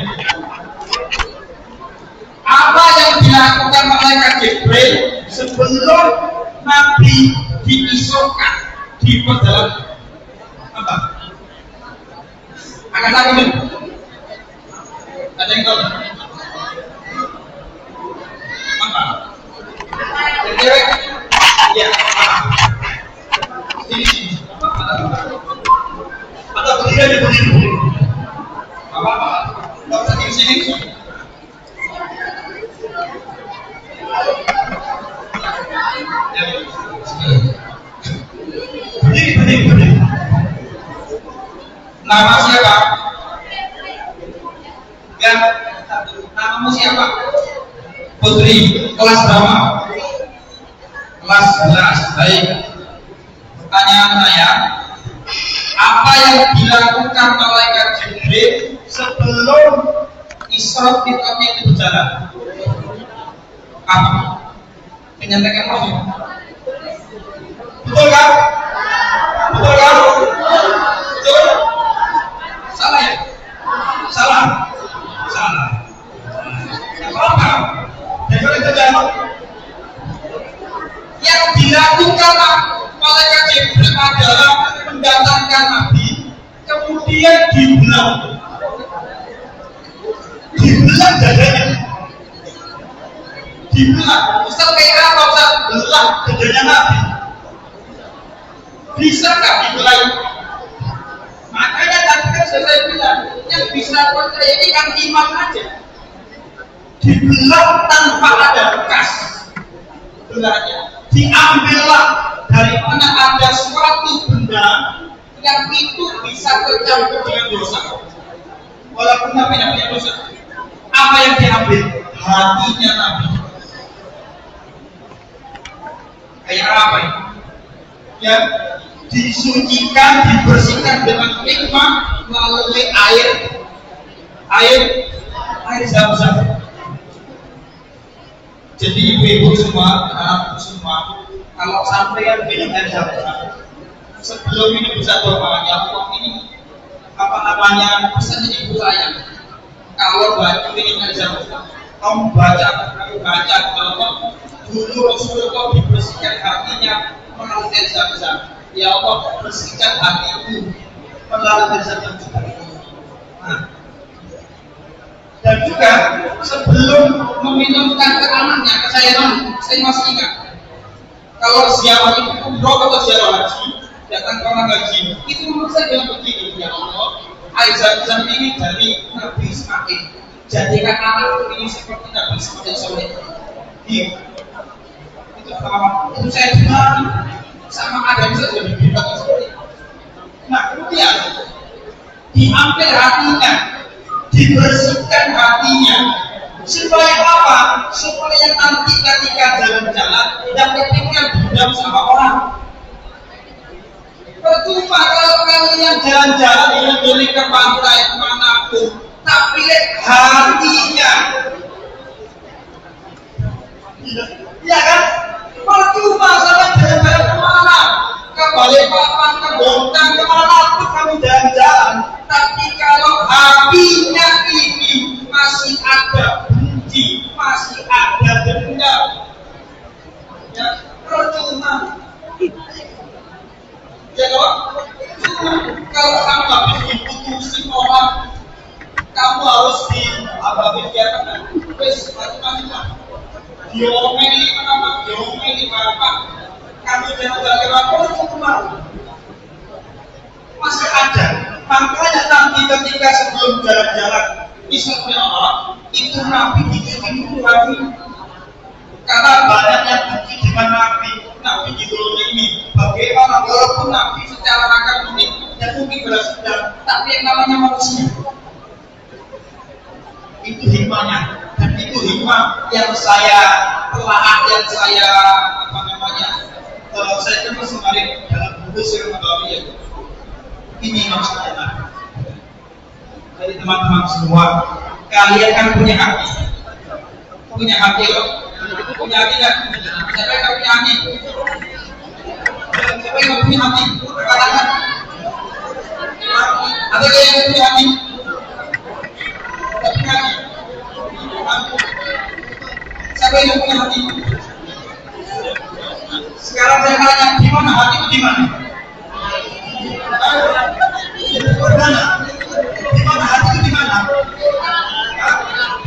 Apa yang dilakukan malaikat Jibril sebelum Nabi diisrokan di perjalanan? Apa? Angkat-angkat ini. Ada yang tahu? Apa? Yang cewek? Iya. Sini. Atau berdiri. Apa? Nggak usah di sini. Berdiri. Nama siapa? Ya, namamu siapa? Putri. Kelas berapa? Kelas 11. Baik. Pertanyaan saya, apa yang dilakukan malaikat Jibril sebelum Isra Mi'raj itu berjalan? Apa? Menyampaikan wahyu. Betul kan? Betul? Salah ya? Salah. Apa? Yang dilakukan malaikat Jibril adalah mendatangkan Nabi, kemudian dibelah dadanya, Ustaz kayak apa Ustaz? Belah dadanya Nabi, bisa nggak dibelah? Makanya tadi kan saya bilang, yang bisa percaya ini yang iman aja, dibelah tanpa ada bekas belahnya, diambillah dari mana ada suatu benda yang itu bisa tercampur dengan dosa, walaupun Nabi tidak punya dosa. Apa yang diambil? Hatinya Nabi. Kayak apa ini? Ya, disucikan, dibersihkan dengan hikmah melalui air zam-zam. Jadi ibu-ibu semua, anak-anak semua, kalau sampai minum air zam-zam, sebelum ini bisa doa, ya Allah ini apa namanya pesannya ibu saya. Kalau baca minum air zam-zam, kamu baca kalau dulu Rasulullah dibersihkan hatinya melalui air zam-zam. Ya Allah, bersihkan hatiku melalui zakat itu. Nah, dan juga sebelum meminumkan ke anaknya, ke saya masih ingat kalau ziarah itu umroh atau ziarah haji, datang ke orang haji, itu menurut saya bilang begini, ya Allah, Aizan ini dari Nabi Ismail, jadikan anak ini seperti Nabi Ismail soleh. Itu saya dengar sama ada yang saya jadi berbagai seperti itu. Nah, kemudian diambil hatinya, dibersihkan hatinya, supaya apa? Supaya nanti ketika jalan-jalan yang ketinggalan dendam sama orang. Percuma kalau kalian jalan-jalan ini ke pantai manapun, tapi lihat hatinya, ya kan? Percuma sama jalan-jalan kemana? Ke Balikpapan, ke Bontang, kemana pun kamu jalan-jalan, tapi kalau hatinya ini masih ada benci, masih ada dendam, ya percuma. Ya kalau kamu habis diputusin orang, kamu harus biarkan wes macam-macam. Diomeli apa? Diomeli apa? Kamu jangan bergerak percuma. Masih ada. Makanya nanti ketika sebelum jalan-jalan, misalnya Allah, itu Nabi dikirim lagi. Karena banyak yang benci dengan Nabi ini. Bagaimana walaupun Nabi secara akademis dan mungkin berhasil, tapi yang namanya manusia itu hikmahnya, dan itu hikmah yang saya telah, yang saya saya kenal kemarin dalam buku Sirah Nabawiyah. Ini maksudnya dari teman-teman semua, kalian kan punya hati loh. Punya hati kan? Siapa yang punya hati? Siapa yang punya hati? Katakan. Ada yang punya hati? Punya hati. Siapa yang punya hati? Sekarang saya tanya, di mana hati itu di mana? Di mana hati itu di mana?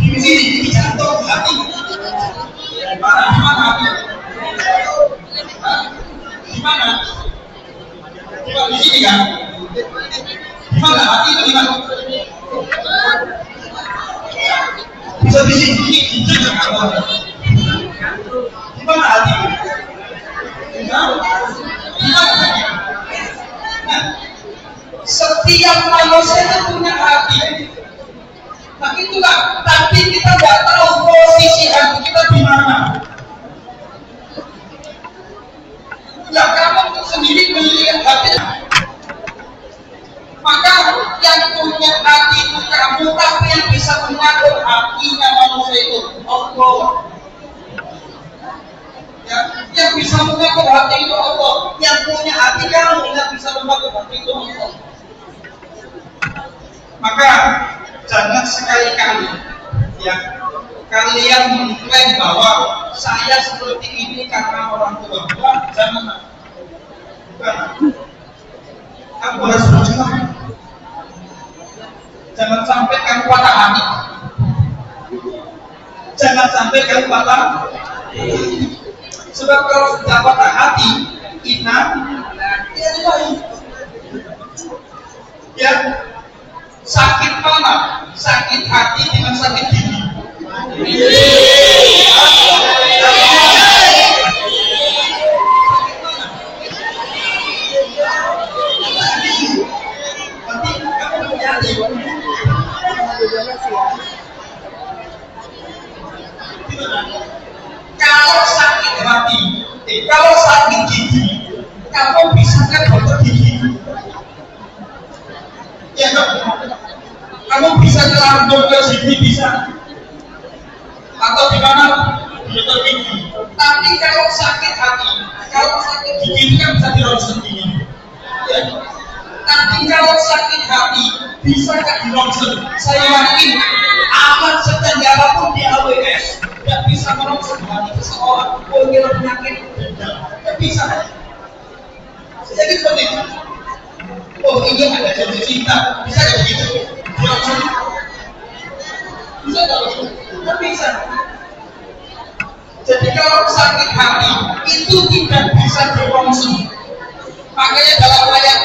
Di sini, di jantung hati. Di mana hati? Di mana? Di sini kan? Di mana hati itu di mana? Bisa di sini, di jantung. Di mana hati? Nah, setiap manusia itu punya hati. Nah itulah, tapi kita nggak tahu posisi hati kita di mana. Ya kamu sendiri melihat hati. Maka yang punya hati itu kamu, tapi yang bisa mengatur hatinya manusia itu Allah. Ya, yang bisa mengatur hati itu Allah. Yang punya hati kamu, yang bisa mengatur hati itu Allah. Maka jangan sekali-kali ya kalian mengklaim bahwa saya seperti ini karena orang tua. Jangan. Bukan. Kamu harus berjuang. Jangan sampai kamu patah hati. Jangan sampai kamu patah. Sebab kalau sudah patah hati, ya sakit mana? Sakit hati dengan sakit gigi. Kalau sakit hati, kalau sakit gigi, kamu bisa kan dokter gigi? Ya dok, kamu bisa ke dokter gigi bisa, atau di mana dokter gigi. Tapi kalau sakit hati, kalau sakit gigi itu kan bisa dironsen gigi. Ya. Tapi kalau sakit hati bisa kan dironsen. Saya yakin aman setenggara pun di AWS tidak bisa meronsen hati seseorang. Kalau penyakit tidak bisa. Jadi seperti itu. Oh ini ada jatuh cinta, bisa nggak begitu? Bisa nggak begitu? Nggak bisa. Jadi kalau sakit hati itu tidak bisa berfungsi. Makanya dalam ayat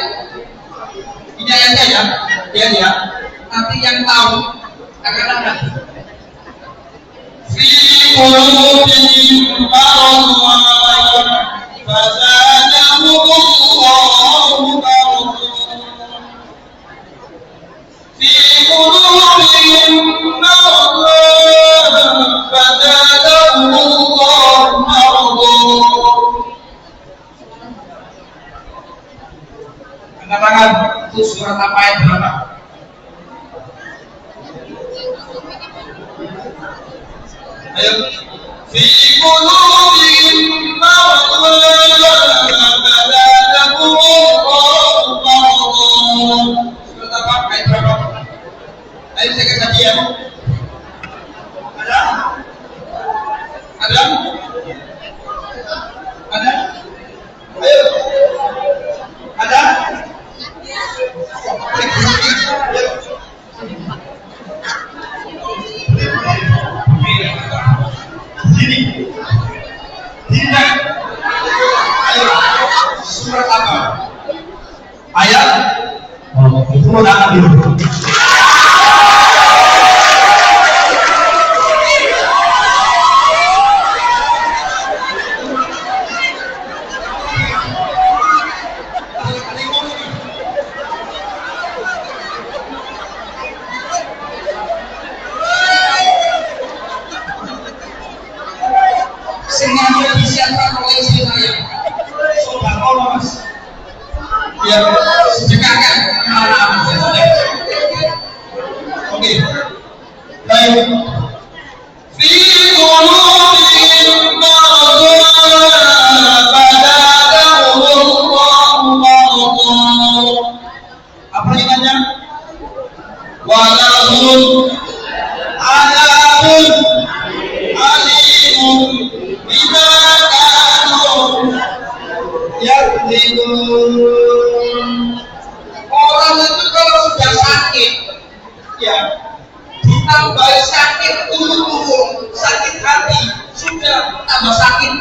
ini ayatnya ya, nanti yang tahu akan ada. Fi qulubihim maradun fazadahumullahu maradun. Fi qulubihim maradun fazadahumullahu maradun. Angkat tangan, itu surat apa yang berapa? Ayo. Fi qulubihim maradun fazadahumullahu maradun. Surat apa? Ayat berapa? Ayo saya kasih hadiah. Ada? Ada? Ada? Ayo. Ada? Sini. Tidak. Ayo. Surat apa? Ayat. Oh, itu udah ambil. Sengaja disiapkan oleh istri saya. Saudara Mas. Ya, sedekahkan. Oke. Baik. Fi qulubihim maradun fazadahumullahu maradun. Apa ingatnya? Walahum adabun alimun bima kanu yakzibun. Orang itu kalau sudah sakit, ya ditambah sakit tubuh, sakit hati, sudah tambah sakit.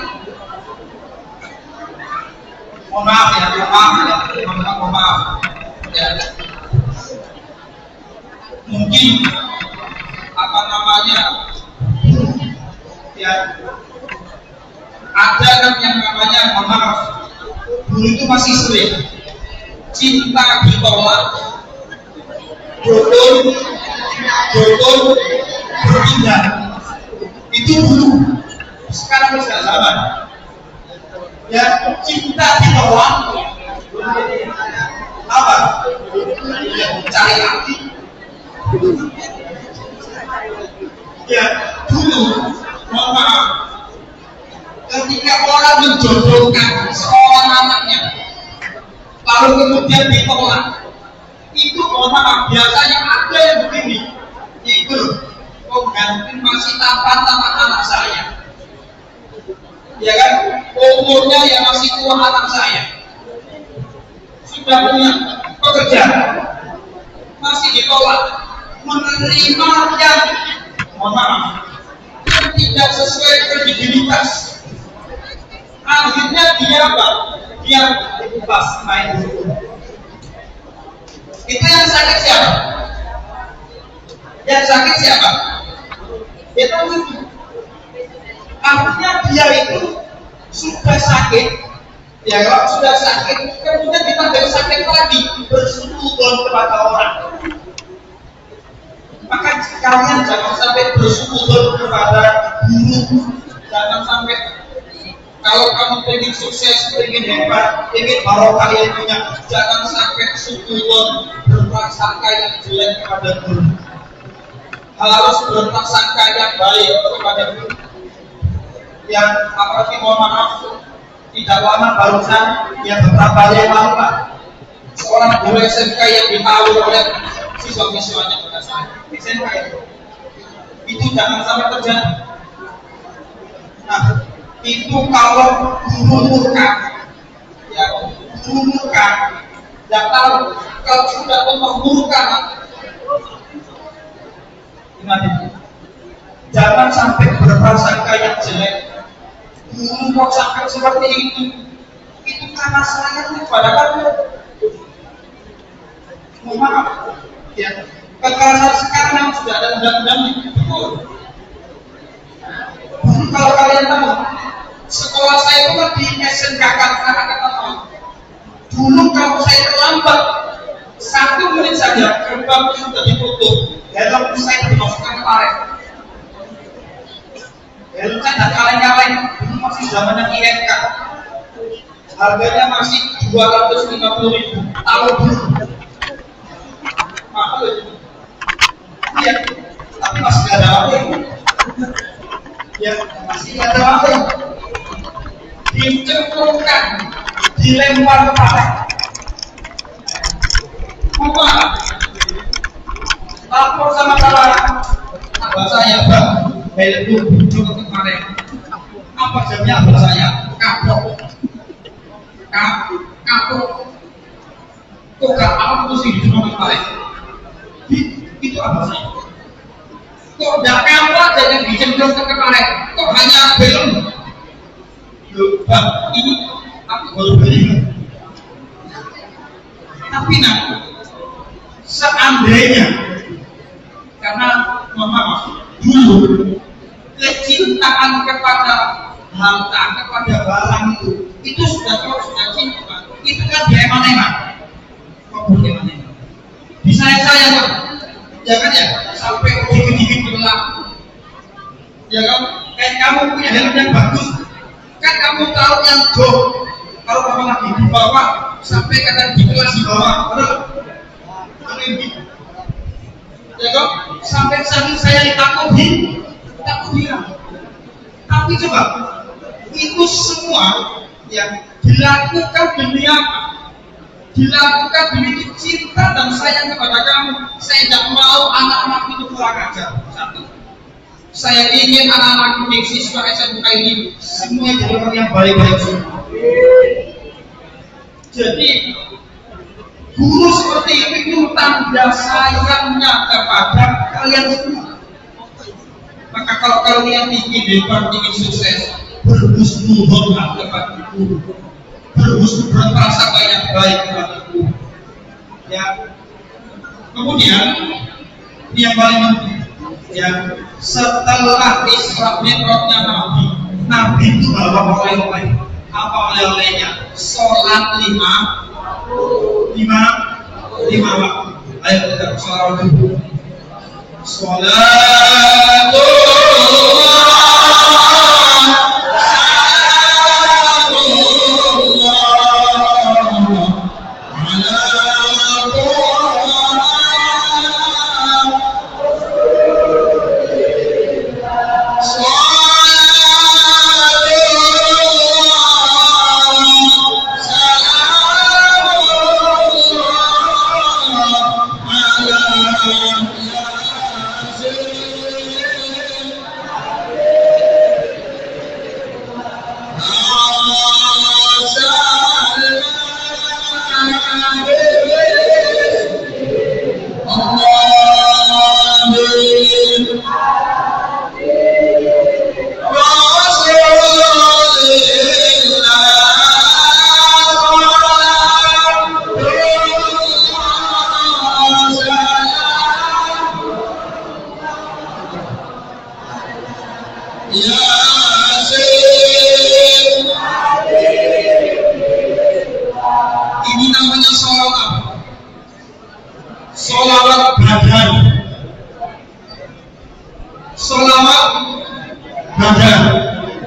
Mohon maaf ya, mohon maaf. Ya. Mungkin apa namanya? Ya, ada kan yang namanya mohon maaf, dulu itu masih sering cinta ditolak, jodoh berpindah. Itu dulu. Sekarang sudah zaman. Ya, cinta ditolak apa? Cari hati. Ya, dulu mohon maaf, ketika orang menjodohkan seorang anaknya lalu kemudian ditolak, itu mohon maaf, biasanya ada yang begini, itu ganti masih tampan anak saya, ya kan, umurnya yang masih tua anak saya, sudah punya pekerjaan, masih ditolak, menerima yang mohon maaf tidak sesuai kredibilitas. Akhirnya dia apa? Dia bebas main. Itu yang sakit siapa? Yang sakit siapa? Itu itu. Akhirnya dia itu sudah sakit. Ya kalau sudah sakit, kemudian ditambah sakit lagi, bersuudzon kepada orang. Maka kalian jangan sampai bersuudzon kepada guru, jangan sampai kalau kamu ingin sukses, ingin hebat, ingin barokah yang punya, jangan sampai suudzon berprasangka yang jelek kepada guru. Harus berprasangka yang baik kepada guru. Yang apalagi mohon maaf, tidak lama barusan yang beberapa hari yang lalu Pak, seorang guru SMK yang ditawar oleh siswa-siswanya pada saat SMK itu jangan sampai terjadi. Nah, itu kalau guru murka, ya murka. Dan kalau sudah Allah murka, ingat itu. Jangan sampai berprasangka yang jelek. Guru kok sampai seperti itu? Itu karena sayang kepada kamu. Mohon maaf, ya. Kekerasan sekarang sudah ada undang-undangnya, betul. Kalau kalian tahu, sekolah saya itu kan di SMK anak-anak tahu. Dulu kalau saya terlambat 1 menit saja, gerbang sudah ditutup. Helm saya dimasukkan ke karet. Helm saya tidak kaleng-kaleng. Ini masih zamannya INK. Harganya masih 250.000. Tahun dulu. Mahal itu. Iya, tapi masih nggak ada apa. Ya, masih nggak ada apa. Dicemplungkan, dilempar ke karet. Apa? Lapor sama kawan. Abah saya, Bang. Helm itu kemarin. Apa jamnya abah saya? Kapok. Kok gak apa sih di rumah kemarin? Itu apa sih? Kok gak kamu aja yang dicemplung ke kemarin? Kok hanya belum? Loh, Bang, ini aku baru beli. Tapi nanti seandainya, karena mama dulu kecintaan kepada harta, kepada barang itu sudah cinta. Itu kan eman-eman. Bisa saya kan? Ya kan ya, sampai dikit-dikit berlaku. Ya kan? Kayak kamu punya helm yang bagus, kan kamu tahu yang jauh. Kalau kamu lagi di bawah, sampai kadang di kelas di bawah, betul? Ya kan? Sampai saya ditakuti. Tapi coba, itu semua yang dilakukan demi apa? Dilakukan demi cinta dan sayang kepada kamu. Saya tidak mau anak-anak itu kurang ajar. Satu, saya ingin anak-anak ini siswa SMK ini semua jadi orang yang baik-baik semua. Jadi guru seperti ini itu tanda sayangnya kepada kalian semua. Maka kalau kalian ingin hebat, ingin sukses, berhusnuzon kepada guru, berprasangka yang baik kepada guru. Ya. Kemudian ini yang paling penting, ya, setelah Isra Mi'rajnya Nabi itu bawa oleh-oleh. Apa oleh-olehnya? Sholat 5 waktu. Ayo kita sholat dulu.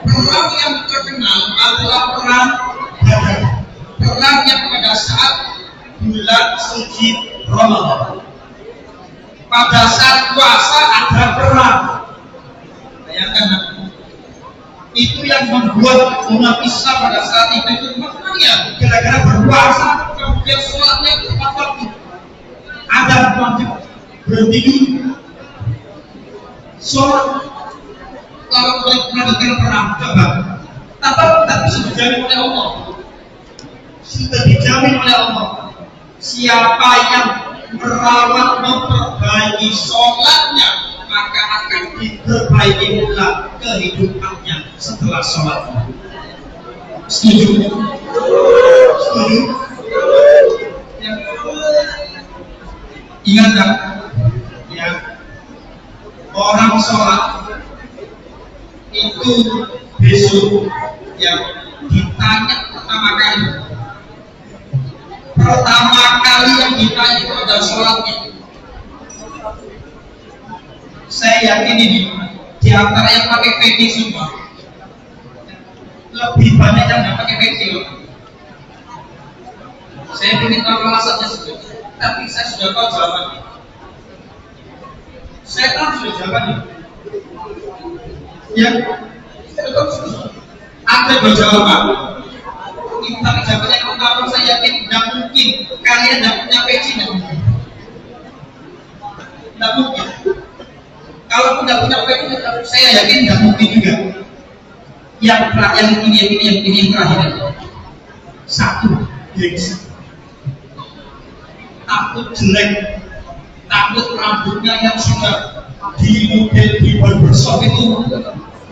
Perang yang terkenal adalah perang Badar. Perang yang pada saat bulan suci Ramadan. Pada saat puasa ada perang. Bayangkan, itu yang membuat umat Islam pada saat itu maknanya gara-gara berpuasa kemudian sholatnya tepat waktu. Ada wajib berhenti dulu. Sholat kalau melanjutkan perang, coba. Tapi bisa dijadi oleh Allah. sudah dijamin oleh Allah. Siapa yang merawat, memperbaiki sholatnya, maka akan diperbaiki pula kehidupannya setelah sholat. Setuju? Setuju? Ya. Ingat tak? Ya. Orang sholat itu besok yang ditanya pertama kali yang ditanya itu adalah sholatnya. Saya yakin ini di antara yang pakai peci semua lebih banyak yang nggak pakai peci loh. Saya ingin tahu alasannya saja, tapi saya sudah tahu jawabannya. Saya tahu sudah jawabannya. Ya, ada dua jawaban. Tapi jawaban yang pertama saya yakin tidak mungkin kalian tidak punya peci, tidak mungkin. Tidak mungkin. Kalau tidak punya peci, saya yakin tidak mungkin juga. Yang ini terakhir. Satu, gengsi. Takut jelek, takut rambutnya yang sudah di model di barbershop itu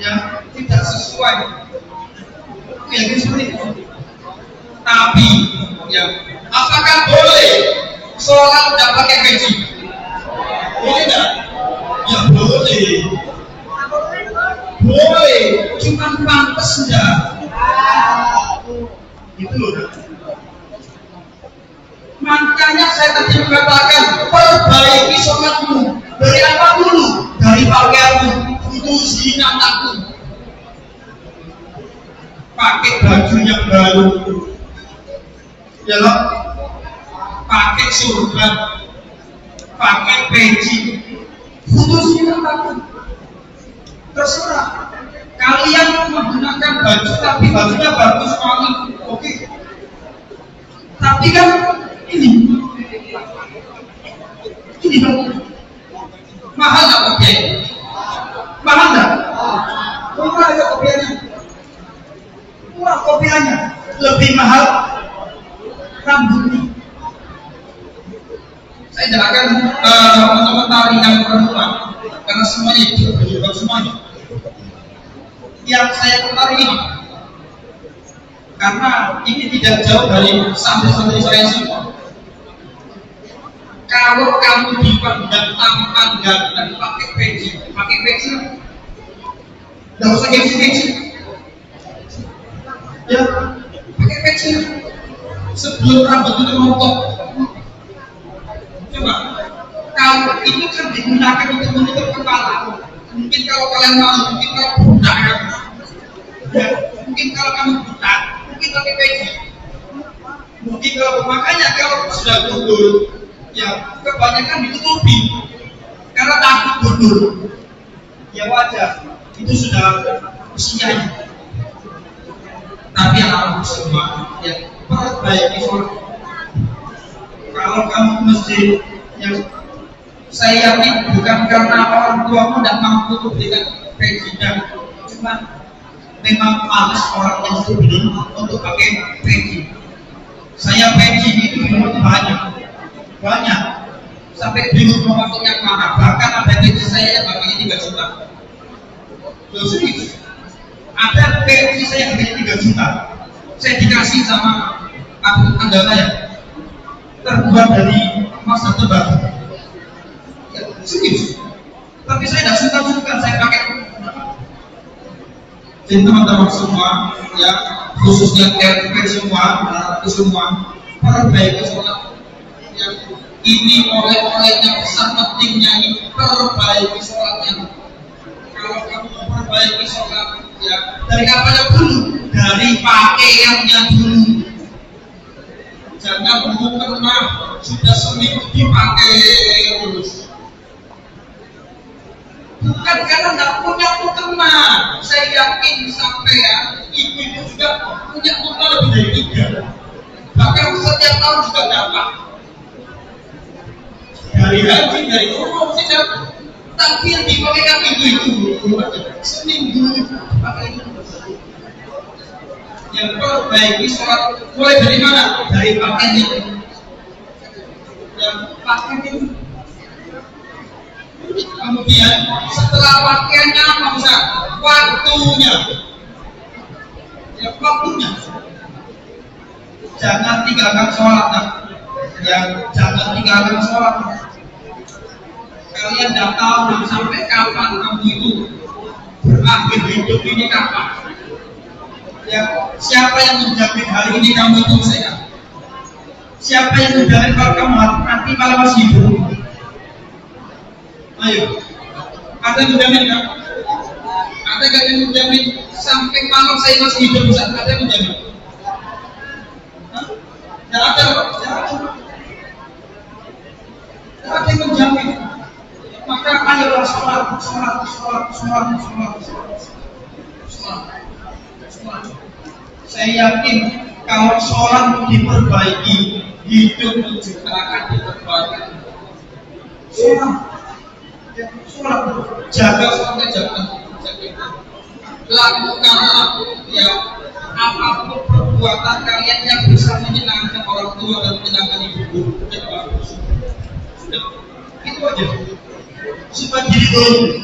yang tidak sesuai. Ya, seperti itu. Tapi, ya, apakah boleh sholat tidak pakai peci? Boleh tidak? Ya boleh. Boleh, cuma pantas enggak. Itu loh. Makanya saya tadi mengatakan perbaiki sholatmu. Dari apa dulu? Dari pakaianmu. Putus zinataku. Pakai baju yang baru. Ya loh. Pakai surban. Pakai peci. Putus zinataku. Terserah. Kalian menggunakan baju tapi bajunya bagus banget. Oke. Tapi kan ini dong. Mahal nggak kopiannya? Mahal nggak? Murah aja kopiannya. Murah kopiannya. Lebih mahal rambutnya. Saya tidak akan mengomentari yang perempuan karena semuanya itu berjubah semuanya. Yang saya komentari ini karena ini tidak jauh dari santri-santri saya semua. Kalau kamu dipandang tampan dan pakai peci, nggak usah gengsi. Ya, pakai peci. Sebelum rambut itu rontok. Coba, kalau ini kan digunakan untuk menutup kepala. Mungkin kalau kalian malu, mungkin kalau buta, ya, mungkin kalau kamu buta, mungkin pakai peci. Mungkin kalau makanya kalau sudah gugur, ya kebanyakan ditutupi karena takut gugur. Ya wajar, itu sudah usianya. Tapi anak semua, ya perbaiki sholat. Kalau kamu masjid, yang saya yakin bukan karena orang tuamu tidak mampu memberikan peci dan cuma memang males orang yang sebelum untuk pakai peci. Saya peci itu banyak sampai bingung mau pakai yang mana. Bahkan ada peci saya yang harganya 3 juta. Loh serius? Ada peci saya harganya 3 juta. Saya dikasih sama tetangga saya, terbuat dari emas dan tembaga. Ya, serius. Tapi saya tidak suka saya pakai. Jadi teman-teman semua, ya khususnya RP semua, perbaiki sholat. Ya, ini oleh-olehnya pesan pentingnya ini perbaiki sholatnya. Kalau kamu memperbaiki sholat, ya dari apanya dulu? Dari pakaiannya dulu. Jangan belum pernah sudah seminggu dipakai terus. Bukan karena tidak punya mukena. Saya yakin sampean ibu-ibu juga punya mukena lebih dari 3. Bahkan setiap tahun juga dapat. Dari haji, dari umroh tidak. Tapi yang dipakai itu seminggu pakai itu. yang perbaiki sholat mulai dari mana? Dari pakaian yang pakaian itu. Kemudian setelah pakaiannya apa bisa? Waktunya. Ya waktunya. Jangan tinggalkan sholat, nah. Ya jangan tinggalkan sholat. Kalian tidak tahu sampai kapan kamu itu berakhir hidup ini kapan. Ya, siapa yang menjamin hari ini kamu itu sehat? Siapa yang menjamin kalau kamu nanti malah masih hidup? Ayo, ada yang menjamin kan? Ada yang menjamin sampai malam saya masih hidup? Ada yang menjamin? Tidak ada, tidak ada. Tidak ada yang menjamin. Maka ayolah sholat. Saya yakin kalau sholat diperbaiki, hidup juga akan diperbaiki. Sholat, jaga sampai jaga. Lakukanlah ya apapun perbuatan kalian yang bisa menyenangkan orang tua dan menyenangkan ibu. Itu aja. Supaya diri dulu.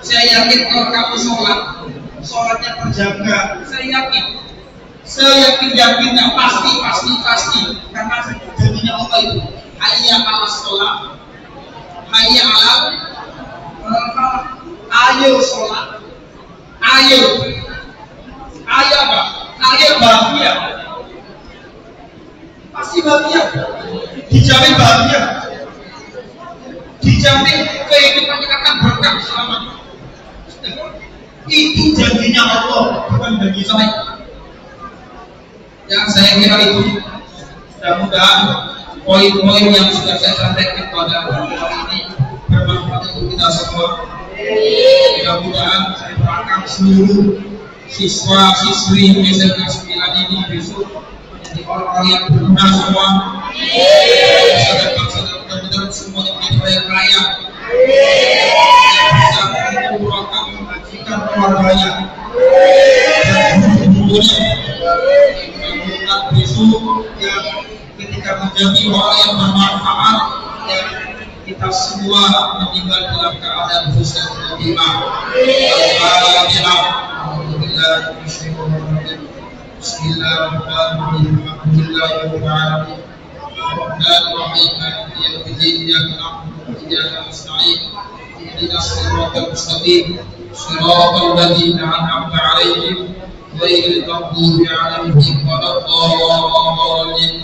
Saya yakin kalau kamu sholatnya terjaga, saya yakinnya pasti karena jadinya Allah itu hayya ala sholat, hayya ala ayo sholat, ayo apa? Ayo bahagia, pasti bahagia, dijamin bahagia, dijamin kehidupannya akan berkah selamanya. Itu janjinya Allah, bukan janji saya. Yang saya kira itu mudah-mudahan poin-poin yang sudah saya sampaikan pada hari ini bermanfaat untuk kita semua. Mudah-mudahan saya doakan seluruh siswa-siswi SMK 9 ini besok menjadi orang-orang yang berguna semua. Saudara-saudara benar-benar semuanya menjadi orang kaya. Bisa mengumpulkan mengajikan keluarganya dan guru-gurunya. Mudah-mudahan besok yang ketika menjadi orang yang bermanfaat yang kita semua meninggal dalam keadaan husnul khotimah. Bismillahirrahmanirrahim. Alhamdulillahirabbil alamin. Arrahmanirrahim. Maliki yaumiddin. Iyyaka na'budu wa iyyaka nasta'in. Ihdinas siratal mustaqim. Siratal ladzina an'amta 'alaihim ghairil maghdubi 'alaihim waladdallin.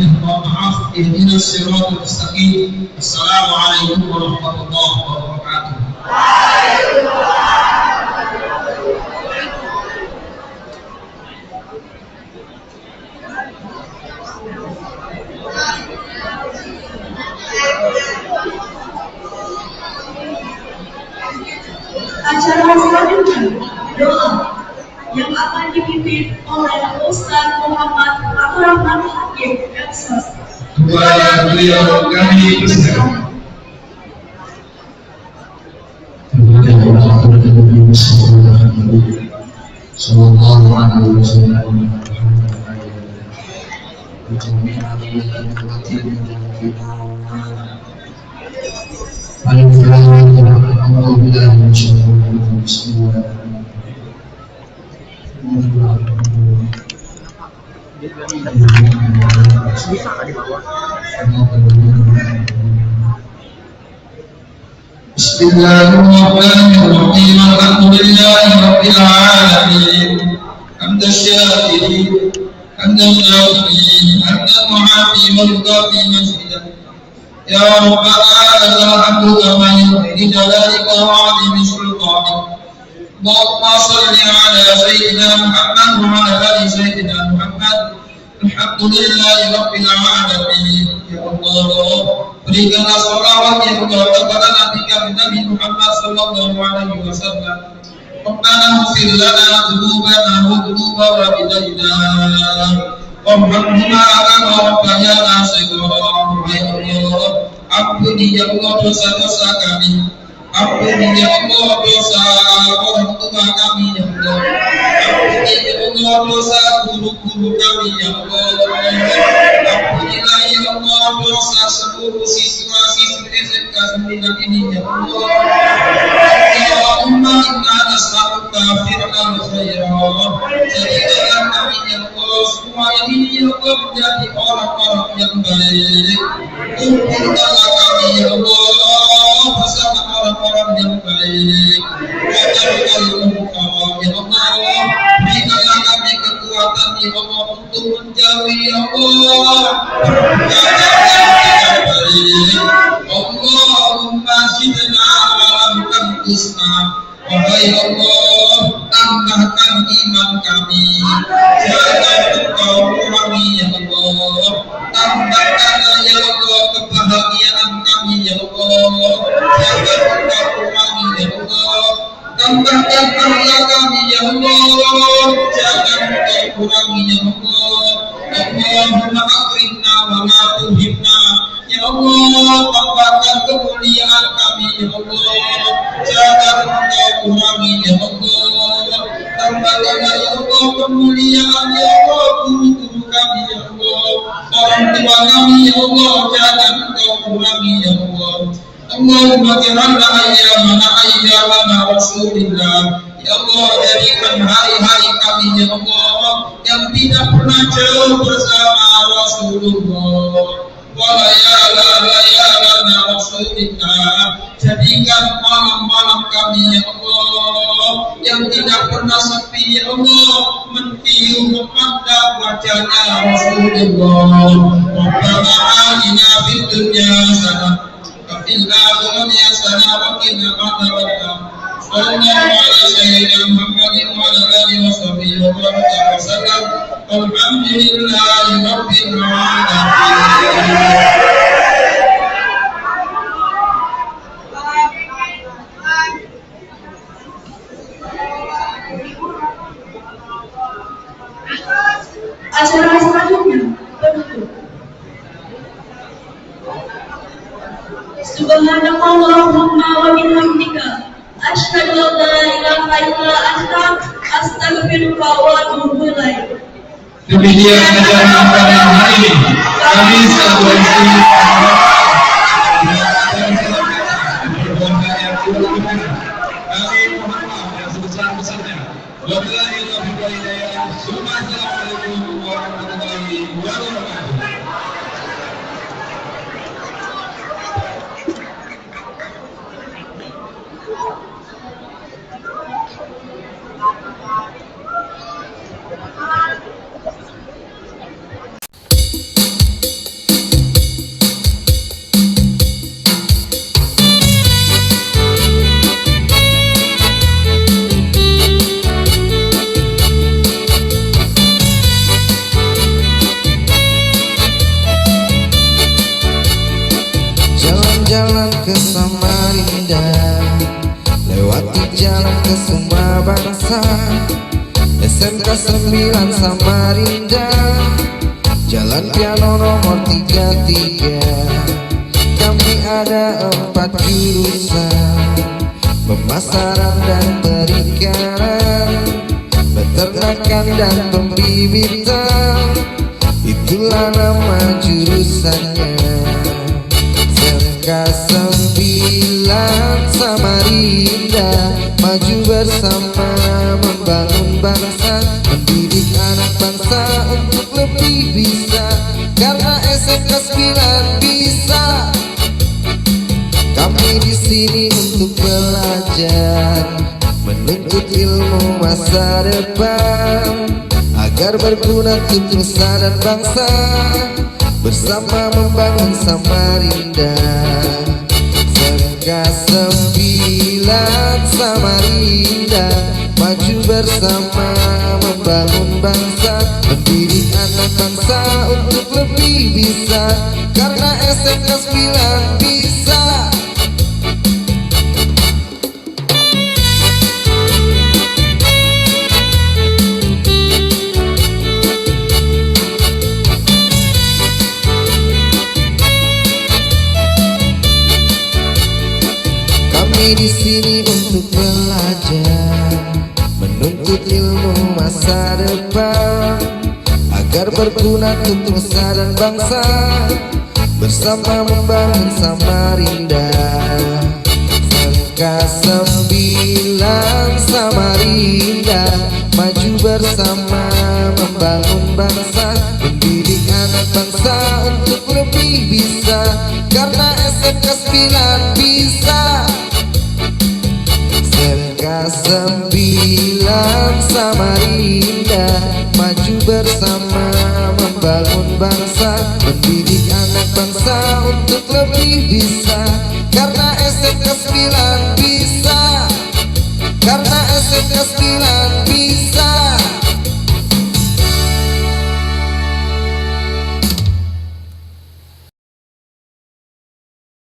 mohon maaf. Ihdinas siratal mustaqim. Assalamualaikum warahmatullahi wabarakatuh. Acara selanjutnya doa yang akan dipimpin oleh Ustaz Muhammad Abdurrahman Hakim Eksos. Kepada beliau kami persilakan. Sallallahu alaihi wasallam. Bismillahirrahmanirrahim. Alhamdulillahi rabbil alamin. Hamdan syakirin, hamdan nafi'in, hamdan mu'afi wal qafi masjidah. Ya Rabbana lakal hamdu kama yuhdi jalalika wa 'azimi sultanik. Allahumma shalli ala sayyidina Muhammad wa ala ali sayyidina Muhammad. Alhamdulillahi rabbil alamin. Ya Allah, berikanlah sholawat ya Allah kepada Nabi kami Nabi Muhammad sallallahu alaihi wasallam. Rabbana ighfir lana dzunubana wa dzunuba walidayna warhamhuma kama rabbayana shighara. Ya Allah, ampuni ya Allah dosa-dosa kami. Ampuni ya Allah dosa orang tua kami ya Allah. Ampuni ya Allah dosa guru-guru kami ya Allah. Ampunilah ya Allah dosa seluruh siswa-siswi SMK 9 ini ya Allah. Allahumma inna nas'aluka fi'lal khairat. Jadikanlah kami ya Allah semua ini ya Allah menjadi orang-orang yang baik. Kumpulkanlah kami ya Allah bersama orang-orang yang baik. Wajibkan ya Allah, berikanlah kami kekuatan ya Allah untuk menjauhi ya Allah perbuatan yang baik. Allahumma zidna wa lam tanqusna. Wahai Allah, tambahkan iman kami, jangan engkau kurangi ya Allah. Tambahkanlah ya Allah kebahagiaan kami ya Allah, jangan engkau kurangi ya Allah. Tambahkan akhlak kami ya Allah, jangan engkau kurangi ya Allah. Allahumma akrimna wa la tuhibna. Ya Allah, tambahkan kemuliaan kami ya Allah, jangan engkau kurangi ya Allah. Tambahkanlah ya Allah kemuliaan ya Allah guru-guru kami ya Allah, orang tua kami ya Allah, jangan engkau kurangi ya Allah. Allahumma ja'alna ayyamana ayyamana Rasulillah. Ya Allah, jadikan hari-hari kami ya Allah yang tidak pernah jauh bersama Rasulullah. Walayalana Rasulillah. Jadikan malam-malam kami ya Allah yang tidak pernah sepi ya Allah, mentiup memandang wajahnya Rasulullah. Rabbana atina fid dunya hasanah wa fil akhirati hasanah wa qina adzabannar. Sallallahu ala sayyidina Muhammadin wa ala alihi wa sahbihi wa baraka wa sallam. Alhamdulillahi rabbil alamin. Acara selanjutnya penutup. Subhanallahumma wa bihamdika asyhadu an la ilaha illa anta astaghfiruka wa atubu ilaik. Demikian acara pada hari ini. Kami selaku kami mohon maaf yang sebesar-besarnya. Wabillahi taufiq wal hidayah. Assalamualaikum warahmatullahi wabarakatuh. ke Samarinda, lewati jalan ke semua bangsa. SMK 9 Samarinda, Jalan Piano nomor 33. Kami ada 4 jurusan, pemasaran dan perikanan, peternakan dan pembibitan. Itulah nama jurusannya. SMK 9 Samarinda, maju bersama membangun bangsa, mendidik anak bangsa untuk lebih bisa. Karena SMK 9 bisa. Kami di sini untuk belajar, menuntut ilmu masa depan, agar berguna untuk nusa dan bangsa, bersama membangun Samarinda. SMK 9 Samarinda, maju bersama membangun bangsa, mendidik anak bangsa untuk lebih bisa. Karena SMK 9 bisa. Kami di sini untuk belajar, menuntut ilmu masa depan, agar berguna untuk nusa dan bangsa, bersama membangun Samarinda. SMK 9 Samarinda, maju bersama membangun bangsa, mendidik anak bangsa untuk lebih bisa. Karena SMK 9 bisa. SMK 9 Samarinda, maju bersama membangun bangsa, mendidik anak bangsa untuk lebih bisa.